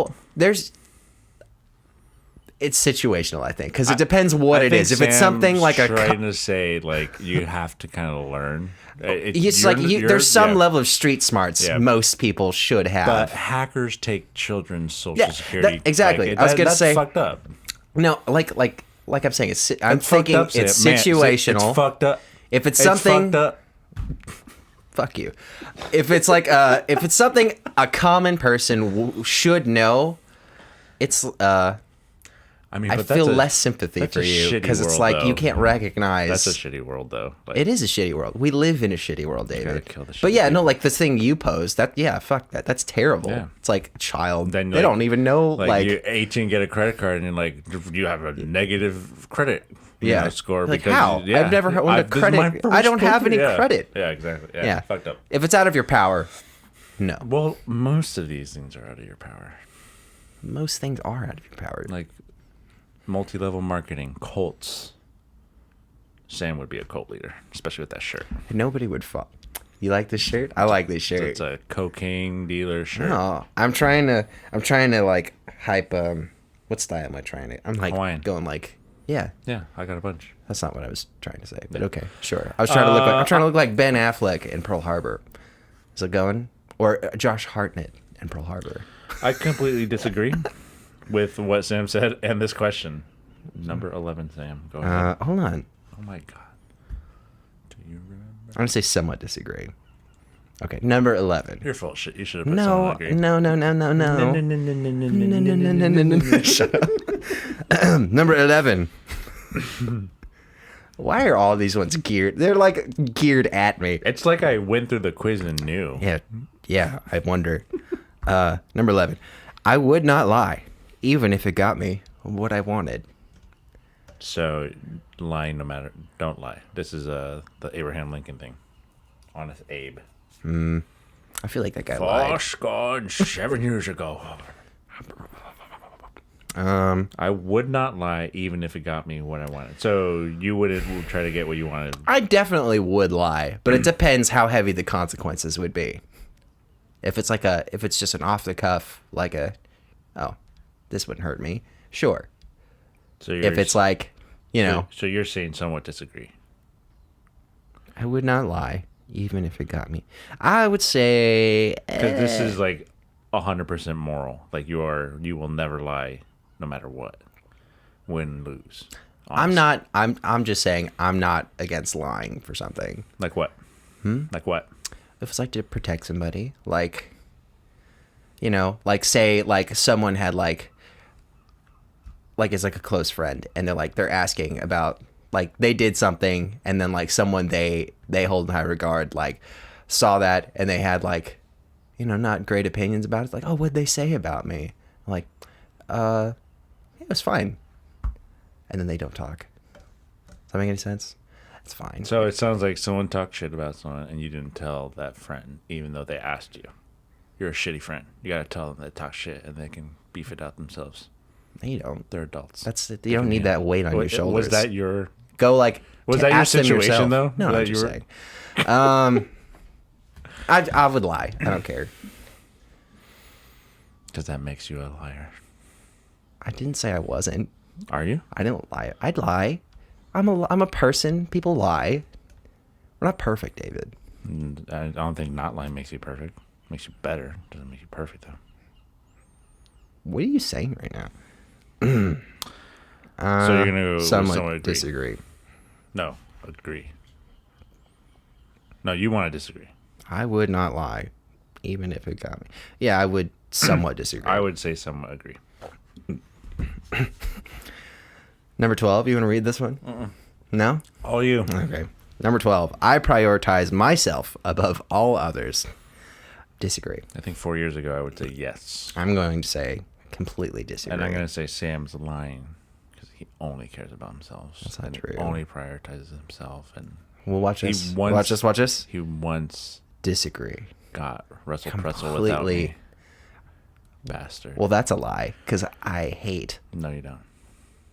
it's situational, I think, because it depends what it is. If it's something like trying to say, like, you have to kind of learn. It's like there's some level of street smarts most people should have. But hackers take children's social security. Exactly. Like, I was going to say. That's fucked up. No, like I'm saying, I'm thinking it's situational. Man, it's fucked up. If it's something. Fucked up. Fuck you. If it's like if it's something a common person should know, it's I feel less sympathy for you because it's like you can't recognize. That's a shitty world, though. Like, it is a shitty world. We live in a shitty world, David. Kill the but yeah, people. no, like this thing you posed. Fuck that. That's terrible. Yeah. It's like a child. Then, they don't even know. Like you're 18, get a credit card, and you're like, you have a negative credit. Score like, because how? I've never owned a credit. I don't have any credit. Yeah, exactly. Yeah, fucked up. If it's out of your power, no. Well, most of these things are out of your power. Most things are out of your power. Like multi-level marketing, cults. Sam would be a cult leader, especially with that shirt. Nobody would fall. You like this shirt? I like this shirt. It's a cocaine dealer shirt. No, I'm trying to like hype. What style am I trying to? I'm like Hawaiian. going like. Yeah. Yeah, I got a bunch. That's not what I was trying to say, but okay, sure. I was trying to look like Ben Affleck in Pearl Harbor. Is it going? Or Josh Hartnett in Pearl Harbor. I completely disagree with what Sam said and this question. Number 11, Sam. Go ahead. Hold on. Oh my god. Do you remember? I'm gonna say somewhat disagree. Okay, number 11. You're full of shit. You should have put someone agree. No. Shut up. Number 11. Why are all these ones geared? They're like geared at me. It's like I went through the quiz and knew. Yeah, I wonder. Number 11. I would not lie, even if it got me what I wanted. So, lie no matter. Don't lie. This is the Abraham Lincoln thing. Honest Abe. I feel like that guy lied. God, 7 years ago. I would not lie even if it got me what I wanted. So you would try to get what you wanted. I definitely would lie, but it depends how heavy the consequences would be. If it's just an off the cuff, like this wouldn't hurt me. Sure. So if it's like, So you're saying somewhat disagree. I would not lie, even if it got me. I would say because this is like 100% moral. Like you will never lie, no matter what. Win, lose. Honestly. I'm just saying I'm not against lying for something. Like what? Like what? If it's like to protect somebody, like, like say like someone had like it's like a close friend, and they're asking about like they did something, and then like someone they hold in high regard like saw that, and they had like not great opinions about it. It's like, oh, what'd they say about me? I'm like, it was fine, and then they don't talk. Does that make any sense? It's fine. So it sounds like someone talked shit about someone, and you didn't tell that friend, even though they asked you. You're a shitty friend. You gotta tell them they talk shit, and they can beef it out themselves. No, you don't. They're adults. That's it. You don't need that weight on your shoulders. Was that your? Go like. Was that your situation though? No, I'm just saying. I would lie. I don't care. Because that makes you a liar. I didn't say I wasn't. Are you? I didn't lie. I'd lie. I'm a person. People lie. We're not perfect, David. I don't think not lying makes you perfect. Makes you better. Doesn't make you perfect though. What are you saying right now? So you're gonna somewhat disagree. No, agree. No, you want to disagree. I would not lie, even if it got me. Yeah, I would somewhat disagree. I would say somewhat agree. Number 12, you want to read this one? No? All you. Okay. Number 12, I prioritize myself above all others. Disagree. I think 4 years ago I would say yes. I'm going to say completely disagree. And I'm going to say Sam's lying because he only cares about himself. That's not true. Only prioritizes himself. And well, watch this. Watch this. He once disagree. Got Russell Pretzel without me. Bastard. Well, that's a lie, because I hate. No, you don't.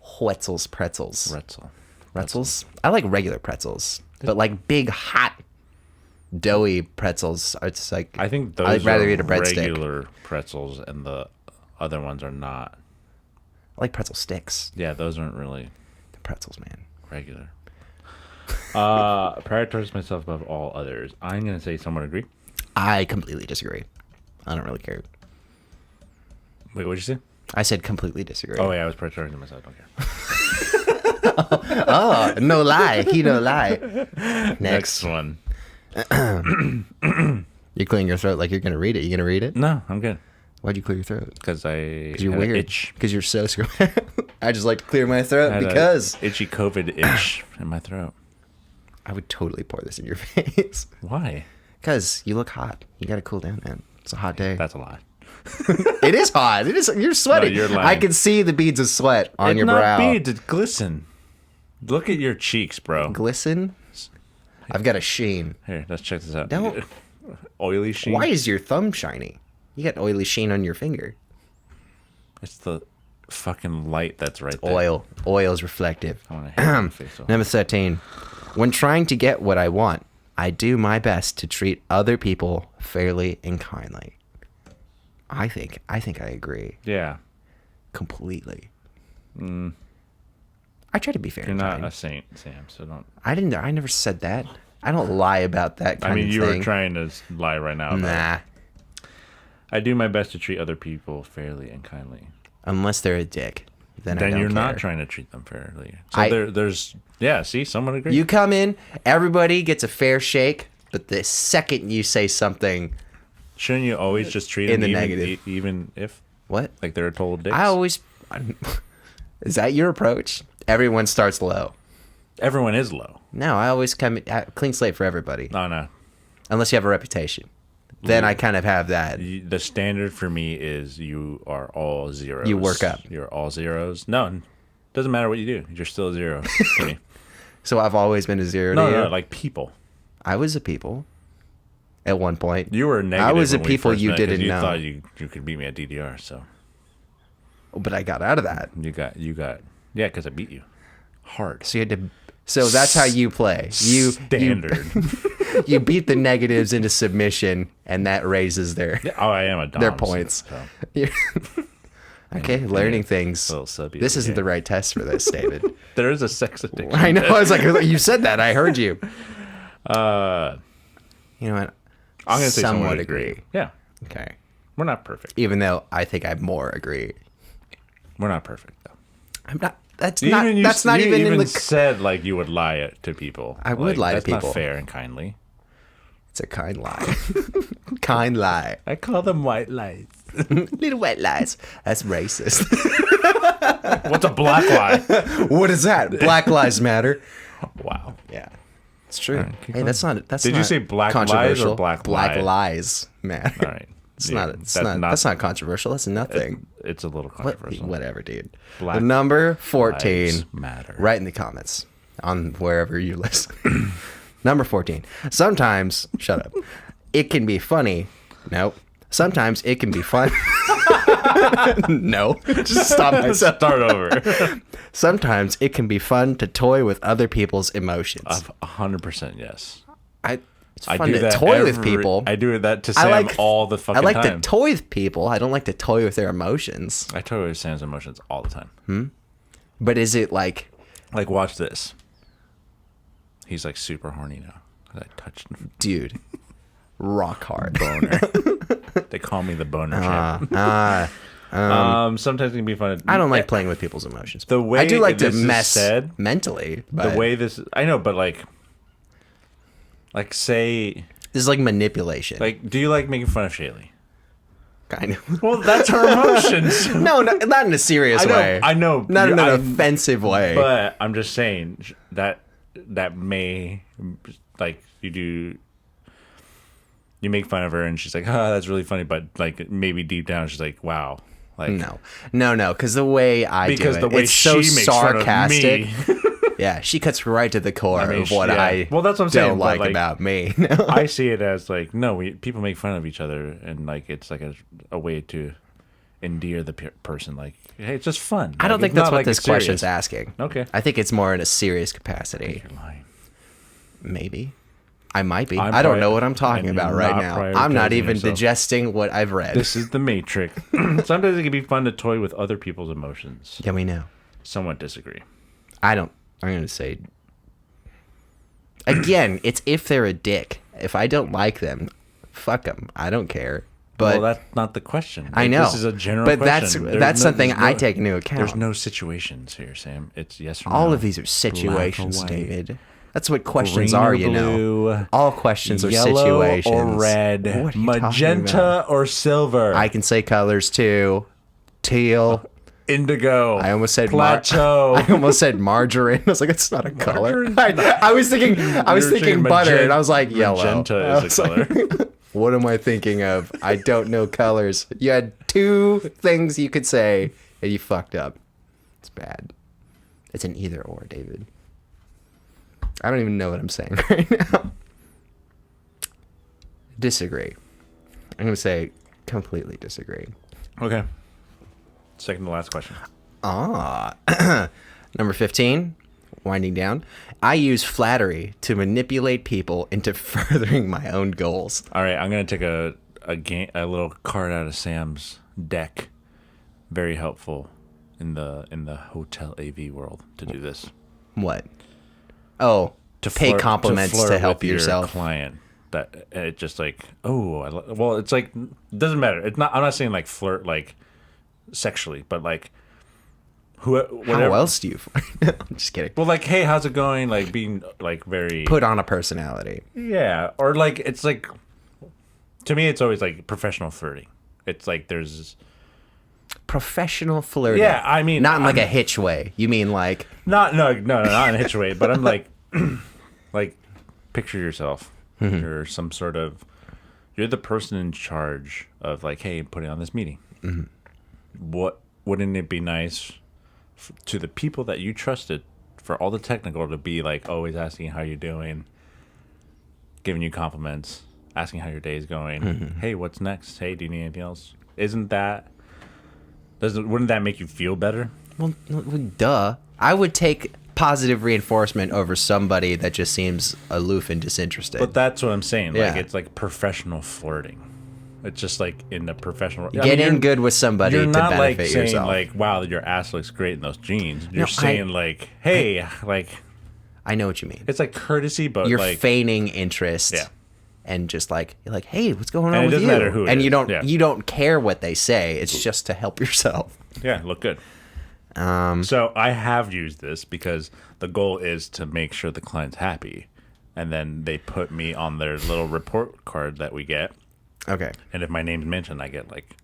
Pretzels. Pretzels? I like regular pretzels, but like big, hot, doughy pretzels. It's like I think those I'd rather eat a breadstick. Regular pretzels, and the other ones are not. I like pretzel sticks. Yeah, those aren't really the pretzels, man. Regular. Prioritize myself above all others. I'm gonna say someone agree. I completely disagree. I don't really care. Wait, what'd you say? I said completely disagree. Oh yeah, I was prioritizing myself. I don't care. Oh, no lie. He no lie. Next one. You're clearing your throat like you're gonna read it. You gonna read it? No, I'm good. Why'd you clear your throat? Because you're weird. Itch. Because you're so I just like to clear my throat because itchy COVID itch in my throat. I would totally pour this in your face. Why? Because you look hot. You gotta cool down, man. It's a hot day. That's a lie. It is hot. It is. You're sweating. No, you're lying. I can see the beads of sweat on your brow. It's not beads. It's glisten. Look at your cheeks, bro. Glisten? I've got a sheen. Here, let's check this out. Don't. Oily sheen. Why is your thumb shiny? You got oily sheen on your finger. It's the fucking light that's right there. Oil is reflective. I want to hit my face off. Number 13. When trying to get what I want, I do my best to treat other people fairly and kindly. I think I agree. Yeah. Completely. I try to be fair and kind. You're not a saint, Sam, so don't. I never said that. I don't lie about that kind of thing. You were trying to lie right now. Nah. I do my best to treat other people fairly and kindly. Unless they're a dick. Then I don't you're care. Not trying to treat them fairly. So there's see, someone agrees. You come in, everybody gets a fair shake, but the second you say something, shouldn't you always just treat them in the negative, even if what? Like they're total dicks? Is that your approach? Everyone starts low. Everyone is low. No, I always come clean slate for everybody. No. Unless you have a reputation. Then I kind of have that. The standard for me is you are all zeros. You work up. You're all zeros. No, doesn't matter what you do. You're still a zero to me. So I've always been a zero to you? No, like people. I was a people at one point. You were negative. I was a people you didn't know. You thought you could beat me at DDR, so. But I got out of that. You got. Yeah, because I beat you hard. So you had to. So that's how you play. Standard. You beat the negatives into submission, and that raises their. Oh, I am a dom, their points. So. Okay, learning things. This isn't the right test for this, David. There is a sex addiction. I know. I was like, you said that. I heard you. You know what? I'm gonna say somewhat agree. Yeah. Okay. We're not perfect. Even though I think I more agree. We're not perfect though. I'm not. That's not even in the. Said like you would lie to people. I would lie to people. That's not fair and kindly. It's a kind lie. Kind lie. I call them white lies. Little white lies. That's racist. What's a black lie? What is that? Black lives matter. Wow. Yeah. It's true. Right, hey, that's not. Did you say black lies or black lies matter? All right. That's not controversial. That's nothing. It's a little controversial. Whatever, dude. Black the number 14. Matter. Right in the comments on wherever you listen. Number 14. Sometimes, shut up. It can be funny. Nope. Sometimes it can be fun. No. Just stop myself. Start over. Sometimes it can be fun to toy with other people's emotions. 100% yes. It's fun to toy with people. I do that to Sam all the fucking time. I like to toy with people. I don't like to toy with their emotions. I toy with Sam's emotions all the time. But is it like... Like, watch this. He's like super horny now. I touched him. Dude. Rock hard. Boner. They call me the boner champ. Sometimes it can be fun. I don't like playing with people's emotions. The way I do like to mess mentally. But the way this... I know, but like say... This is like manipulation. Like, do you like making fun of Shaylee? Kind of. Well, that's her emotions. No, not in a serious way. I know. Not in an offensive way. But I'm just saying that may... Like, you make fun of her and she's like, oh, that's really funny. But like maybe deep down she's like, wow, Like no, because the way I do it, the way it's so she makes sarcastic. fun of me. Yeah, she cuts right to the core of what I well, that's what I'm saying, don't but, like about me. I see it as like people make fun of each other, and like it's like a way to endear the person. Like, hey, it's just fun. I don't Like, think it's that's not what like this it's serious. question's asking. Okay. I think it's more in a serious capacity. You're lying. Maybe. I might be. I'm I don't probably- know what I'm talking and about you're right not now. I'm not prioritizing even yourself. digesting what I've read. This is the Matrix. Sometimes it can be fun to toy with other people's emotions. Yeah, we know. Somewhat disagree. I'm going to say... Again, it's if they're a dick. If I don't like them, fuck them. I don't care. But Well, that's not the question. I Like, know. This is a general but question. that's something I take into account. There's no situations here, Sam. It's yes or no. All of these are situations, Black or white. David. That's what questions Green are, or you know. blue, All questions are yellow situations. or red, What are you talking about? magenta or silver. I can say colors too. Teal. Indigo. I almost said plateau. I almost said margarine. I was like, it's not a color. I was thinking You're butter, saying and I was like, yellow. Magenta is a color. What am I thinking of? I don't know colors. You had two things you could say, and you fucked up. It's bad. It's an either or, David. I don't even know what I'm saying right now. Disagree. I'm going to say completely disagree. Okay. Second to last question. Number 15, winding down. I use flattery to manipulate people into furthering my own goals. All right, I'm gonna take a little card out of Sam's deck. Very helpful in the hotel AV world to do this. What? Oh, to pay compliments to flirt help with yourself. Your client. That it just like well, it's like it doesn't matter. It's not. I'm not saying like flirt like sexually, but like whatever. How else do you? I'm just kidding. Well, like, hey, how's it going? Like being like very Put on a personality. Yeah, or like it's like to me, it's always like professional flirting. It's like there's Professional flirting. Yeah, I mean, not in like a hitch way. You mean like not in a hitch way, but I'm like like picture yourself. You're some sort of you're the person in charge of like, hey, putting on this meeting. What wouldn't it be nice to the people that you trusted for all the technical to be like always asking how you're doing, giving you compliments, asking how your day is going. Hey, what's next? Hey, do you need anything else? Wouldn't that make you feel better? Well, duh. I would take positive reinforcement over somebody that just seems aloof and disinterested. But that's what I'm saying. Yeah. Like it's like professional flirting. It's just like in the professional. Get in good with somebody You're to not benefit like saying yourself. like, "Wow, your ass looks great in those jeans." You're No, saying like, "Hey, like." I know what you mean. It's like courtesy, but You're like feigning interest. Yeah. And just like you're like, hey, what's going on And it with doesn't you? matter who it and is. you don't care what they say. It's just to help yourself. yeah, look good. So I have used this because the goal is to make sure the client's happy, and then they put me on their little report card that we get. Okay. And if my name's mentioned, I get like,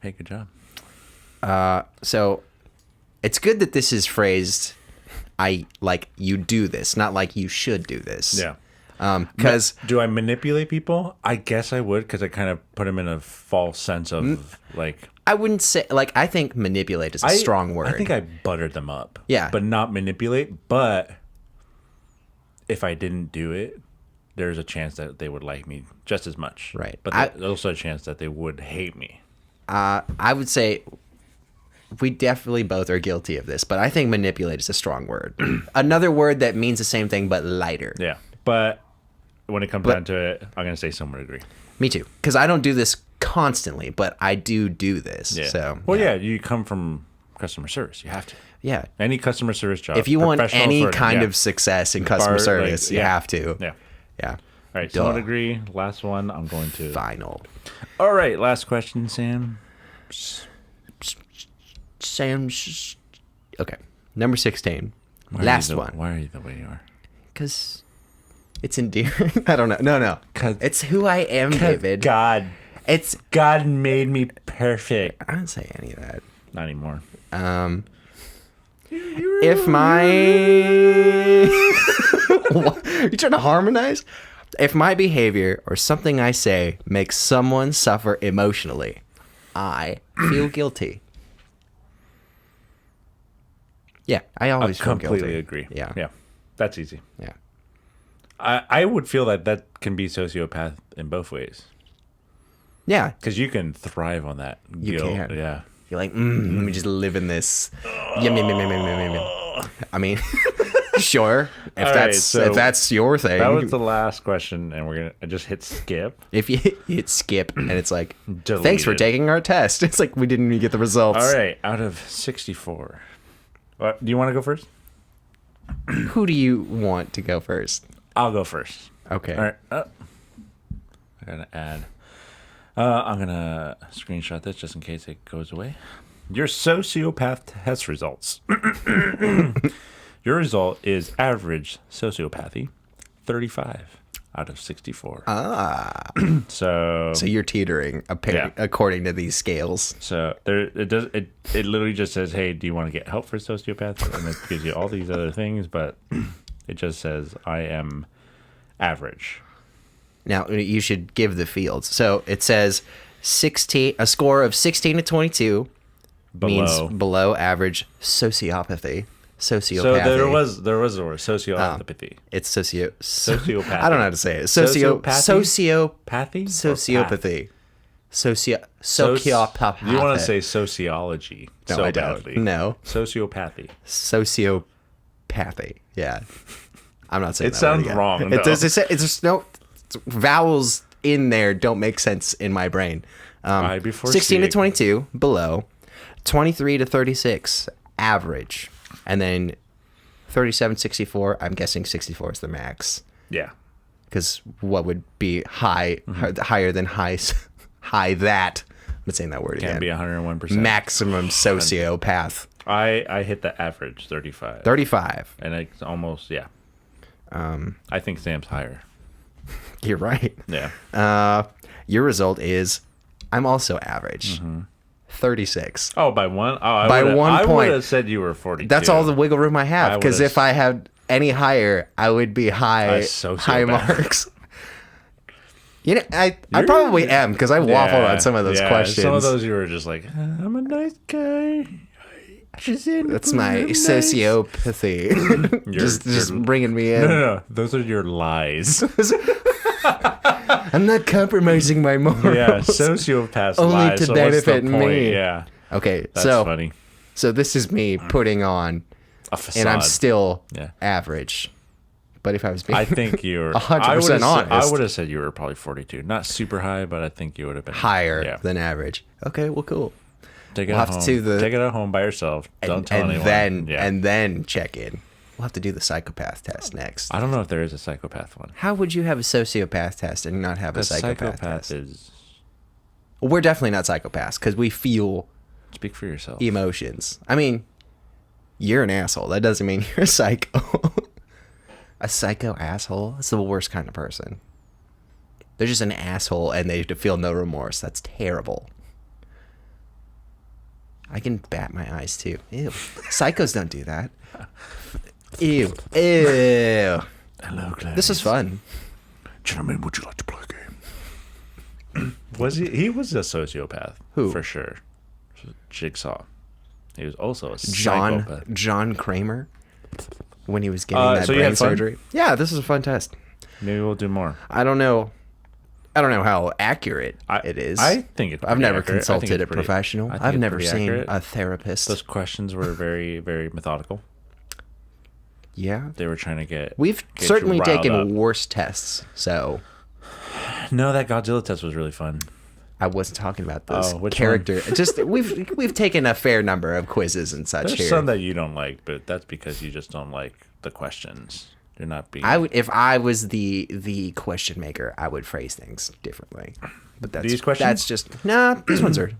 "Hey, good job." So it's good that this is phrased. I like you do this, not like you should do this. Yeah. Because Do I manipulate people? I guess I would, because I kind of put them in a false sense of like. I wouldn't say like I think manipulate is a strong word. I think I buttered them up. Yeah. But not manipulate. But if I didn't do it, there's a chance that they would like me just as much. Right. But there's also a chance that they would hate me. I would say we definitely both are guilty of this, but I think manipulate is a strong word. Another word that means the same thing but lighter. Yeah. But when it comes down to it, I'm going to say somewhere agree. Me too, because I don't do this constantly, but I do this. Yeah. So Well, yeah, you come from customer service. You have to. yeah. Any customer service job. If you want professional any flirting, kind yeah. of success in customer service, you have to. Yeah. Yeah. All right, Duh. someone agree. Last one, I'm going to. Final. All right, last question, Sam. Sam's. Okay. Number 16. Why are Last you the- one. Why are you the way you are? Because it's endearing. I don't know. No. 'Cause- It's who I am, David. God made me perfect. I didn't say any of that. Not anymore. If my What? You trying to harmonize? If my behavior or something I say makes someone suffer emotionally, I feel guilty. Yeah, I always feel guilty. Completely agree. Yeah. Yeah. That's easy. Yeah. I would feel that can be sociopath in both ways. Yeah. Because you can thrive on that You guilt. can. Yeah. You're like, let me just live in this. Yum, yum, yum, yum, yum, yum, yum. I mean, sure. If that's your thing. That was the last question, and we're going to just hit skip. If you hit skip and it's like, Deleted. thanks for taking our test. It's like, we didn't even get the results. All right. Out of 64. Do you want to go first? Who do you want to go first? I'll go first. Okay. All right. I got to add. I'm going to screenshot this just in case it goes away. Your sociopath test results. Your result is average sociopathy, 35 out of 64. So you're teetering, according to these scales. So it literally just says, hey, do you want to get help for sociopath? And it gives you all these other things, but it just says I am average. Now you should give the fields. So it says a score of 16 to 22 means below average sociopathy. Sociopathy. So there was a word, sociopathy. It's sociopathy. I don't know how to say it. Sociopathy. Sociopathy. Sociopathy. You want to say sociology? No, so I don't. Badly. No. Sociopathy. Sociopathy. Yeah. I'm not saying it that sounds word wrong. It does. It's just no vowels in there. Don't make sense in my brain. 16 to 22 below, 23 to 36 average, and then 37, 64. I'm guessing 64 is the max. Yeah. Because what would be higher than high that? I'm saying that word again. Can be 101%. Maximum sociopath. I hit the average 35. 35. And it's almost, yeah. I think Sam's higher. You're right. Yeah. Your result is I'm also average. 36. Oh, by one? Oh, by 1 point. I would have said you were 42. That's all the wiggle room I have. Because if I had any higher, I would be high marks. You know, I probably am because I waffled on some of those questions. Some of those you were just like, I'm a nice guy. That's my sociopathy. just bringing me in. No. Those are your lies. I'm not compromising my morals. Yeah, sociopaths only lies. to benefit what's the point? me. Yeah. Okay, That's funny. So this is me putting on a facade. and I'm still average. But if I was being I think you're 100% honest. I would have said you were probably 42. Not super high, but I think you would have been higher than average. Okay, well, cool. Take it home. Take it at home by yourself. Don't tell anyone. And then check in. We'll have to do the psychopath test next. I don't know if there is a psychopath one. How would you have a sociopath test and not have a psychopath test? Is... Well, we're definitely not psychopaths because we feel... Speak for yourself. Emotions. I mean, you're an asshole. That doesn't mean you're a psycho. A psycho asshole? That's the worst kind of person. They're just an asshole and they feel no remorse. That's terrible. I can bat my eyes too. Ew. Psychos don't do that. Ew. Hello, Clarice. This is fun. Gentlemen, would you like to play a game? Was he? He was a sociopath. Who? For sure. Jigsaw. He was also a psychopath. John Kramer. When he was getting that brain surgery. Yeah, this is a fun test. Maybe we'll do more. I don't know how accurate it is. I think it's I've never accurate. consulted a professional. I've never seen a therapist. Those questions were very, very methodical. Yeah. They were trying to get... We've certainly taken worse tests, so... No, that Godzilla test was really fun. I wasn't talking about this character. Just we've taken a fair number of quizzes and such. There's some that you don't like, but that's because you just don't like the questions. You're not being... if I was the question maker, I would phrase things differently. But these questions? That's just... these ones are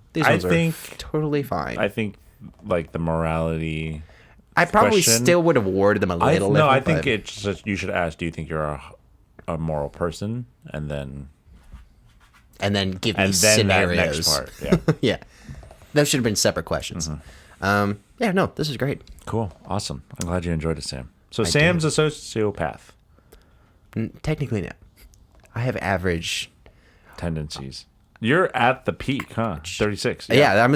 totally fine. I think like the morality... I probably still would have worded them a little. No, I think it's just, you should ask, do you think you're a moral person? And then give me scenarios. That next part, yeah. Yeah. Those should have been separate questions. This is great. Cool. Awesome. I'm glad you enjoyed it, Sam. So Sam's a sociopath. Technically, no. I have average... tendencies. You're at the peak, huh? 36. Yeah,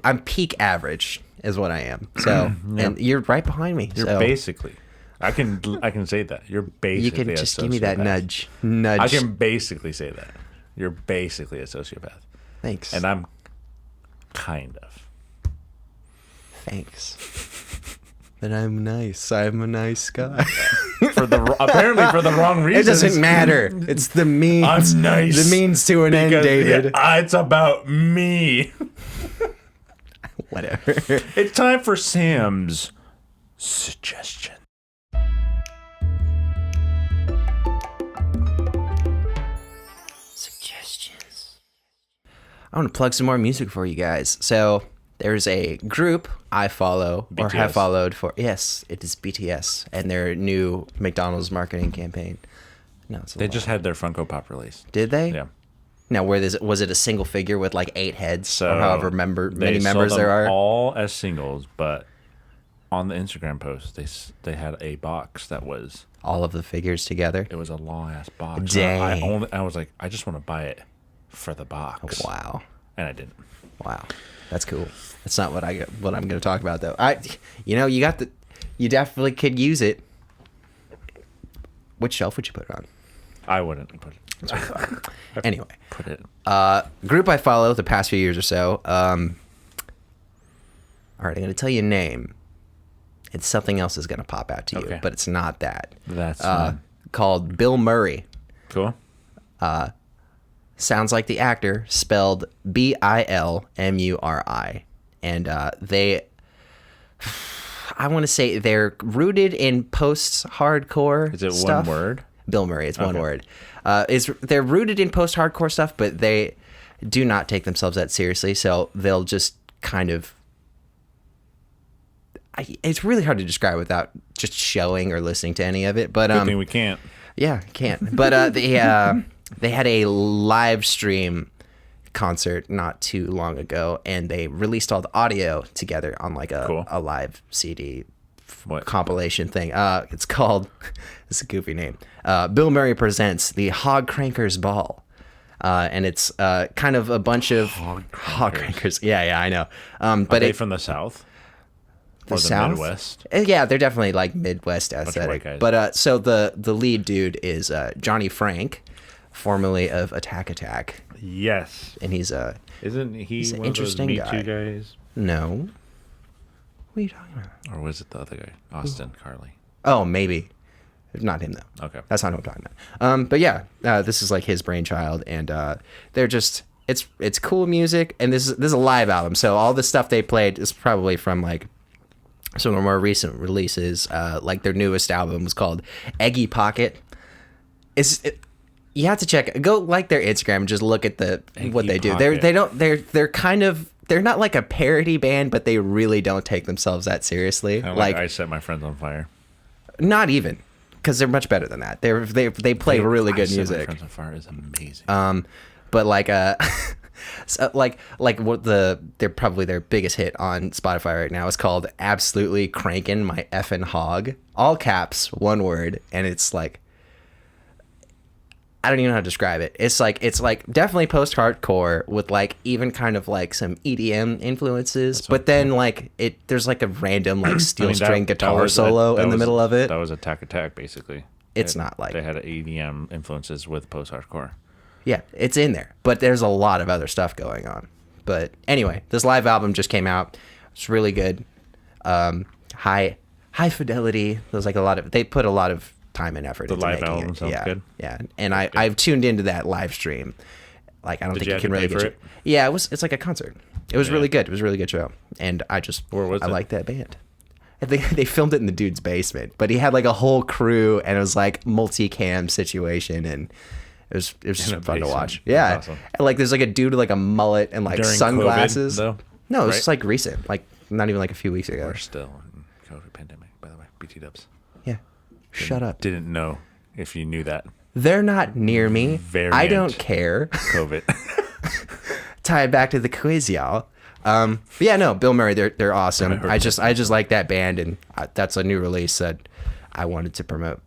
I'm peak average is what I am. So, and you're right behind me. You're basically. I can say that. You're basically. You can just give me that nudge. I can basically say that. You're basically a sociopath. Thanks. And I'm kind of. Thanks. But I'm nice. I'm a nice guy. Apparently for the wrong reasons. It doesn't matter. It's the means. I'm nice. The means to an end, David. It's about me. Whatever. It's time for Sam's suggestion. Suggestions. I want to plug some more music for you guys. So there's a group I follow BTS. or have followed for. Yes, it is BTS and their new McDonald's marketing campaign. No, They just had their Funko Pop release. Did they? Yeah. Now, was it a single figure with like 8 heads So or however many members sold there them are? all as singles, but on the Instagram post, they had a box that was All of the figures together. it was a long ass box. Dang. I was like, I just want to buy it for the box. Wow. And I didn't. Wow. That's cool. That's not what I'm going to talk about though. You definitely could use it. Which shelf would you put it on? I wouldn't put it. Anyway, Put it. group I follow the past few years or so. All right, I'm going to tell you a name. It's something else is going to pop out to you, Okay. but it's not that. That's Called Bill Murray. cool. Sounds like the actor, spelled Bilmuri. And I want to say they're rooted in post-hardcore Is it stuff. one word? Bill Murray, it's one Okay. word. They're rooted in post-hardcore stuff, but they do not take themselves that seriously, so they'll just kind of... it's really hard to describe without just showing or listening to any of it, but... Good thing we can't. Yeah, can't. But they had a live stream concert not too long ago, and they released all the audio together on like Cool. a live CD What? compilation thing. It's called, it's a goofy name, Bill Murray Presents the Hog Crankers Ball. And it's kind of a bunch of hog crankers. Yeah, I know. But Are they from the South? Or the South? Midwest? Yeah, they're definitely like Midwest of aesthetic. white guys. But so the lead dude is Johnny Frank, formerly of Attack, Yes. and he's Isn't he He's an one of those interesting Me guy. Too guys? no. What are you talking about? Or was it the other guy? Austin Carly. Oh, maybe. Not him though. Okay. That's not what I'm talking about. But yeah, this is like his brainchild, and they're just it's cool music, and this is a live album, so all the stuff they played is probably from like some of their more recent releases. Like their newest album was called Eggy Pocket. You have to go like their Instagram and just look at what they do. They're not like a parody band, but they really don't take themselves that seriously. Like I Set My Friends on Fire. Not even, because they're much better than that. They play really good I Set My music. Friends on Fire is amazing. But like so like what they're probably their biggest hit on Spotify right now is called Absolutely Crankin' My Effin' Hog. All caps, one word, and it's like I don't even know how to describe it. It's like definitely post-hardcore with like even kind of like some EDM influences, but then like there's like a random like steel string guitar solo in the middle of it. That was Attack, basically. It's not like They had EDM influences with post-hardcore. Yeah, it's in there, but there's a lot of other stuff going on. But anyway, this live album just came out. It's really good. High fidelity. There's like they put a lot of time and effort The into live making album it. sounds good. Yeah, and I've tuned into that live stream. Like I don't Did think you you have can to really pay get for you. it? Yeah, it's like a concert. It was really good. It was a really good show, and I Where was it? like that band. I think they filmed it in the dude's basement, but he had like a whole crew, and it was like multicam situation, and it was just In a fun to basement. watch. Yeah, That's awesome. and, like there's like a dude with like a mullet and like During sunglasses. COVID, though? No, it was Right? just like recent, like not even like a few weeks ago. We're still in COVID pandemic, by the way. BT dubs. Yeah, shut up. Didn't know if you knew that. They're not near me. I don't care. COVID. Tie it back to the quiz, y'all. But yeah, no, Bill Murray, they're awesome. I just like that band, and that's a new release that I wanted to promote.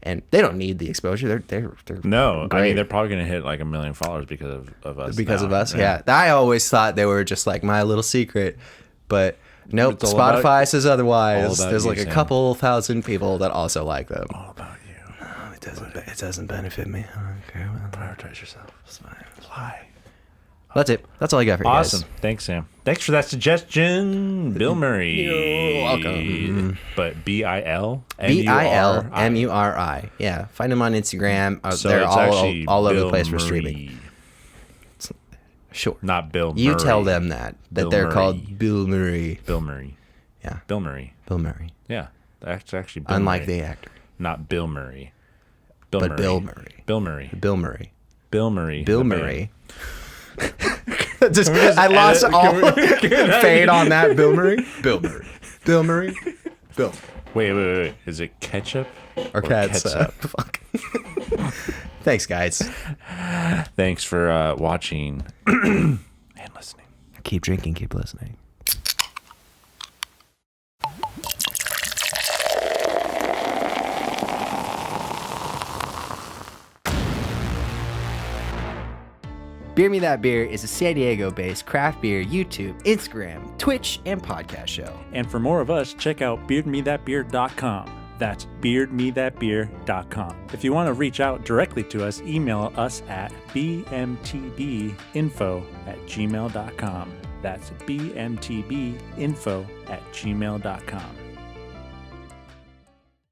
And they don't need the exposure. They're No, great. I mean, they're probably going to hit like 1 million followers because of us. Because now. of us, yeah. I always thought they were just like my little secret, but nope. It's all Spotify about- says otherwise. all about There's you, like a Sam. couple thousand people that also like them. All about you. No, it doesn't benefit me. Okay, well, Prioritize yourself. it's fine. Lie. That's it. That's all I got for you Awesome. guys. Thanks, Sam. Thanks for that suggestion, Bill Murray. You're welcome. But BILMURI. BILMURI. Yeah, find them on Instagram. So They're it's all actually over the Bill place for Murray. streaming. Sure. Not Bill Murray. You tell them that Bill they're Murray. called Bill Murray. Bill Murray. Yeah, Bill Murray. Bill Murray. Yeah. That's actually Bill Unlike Murray. the actor, Not Bill Murray. Bill but Murray. Bill Murray. Bill Murray. Bill Murray. Bill Murray. Bill the Murray. band. I lost edit- all fade on that. Bill Murray. Bill Murray. Bill Murray. Bill. Wait. Is it ketchup Or cats. ketchup? Fuck. Thanks, guys. Thanks for watching and listening. Keep drinking. Keep listening. Beer Me That Beer is a San Diego-based craft beer YouTube, Instagram, Twitch, and podcast show. And for more of us, check out beardmethatbeer.com. That's beardmethatbeer.com. If you want to reach out directly to us, email us at bmtbinfo@gmail.com. That's bmtbinfo@gmail.com.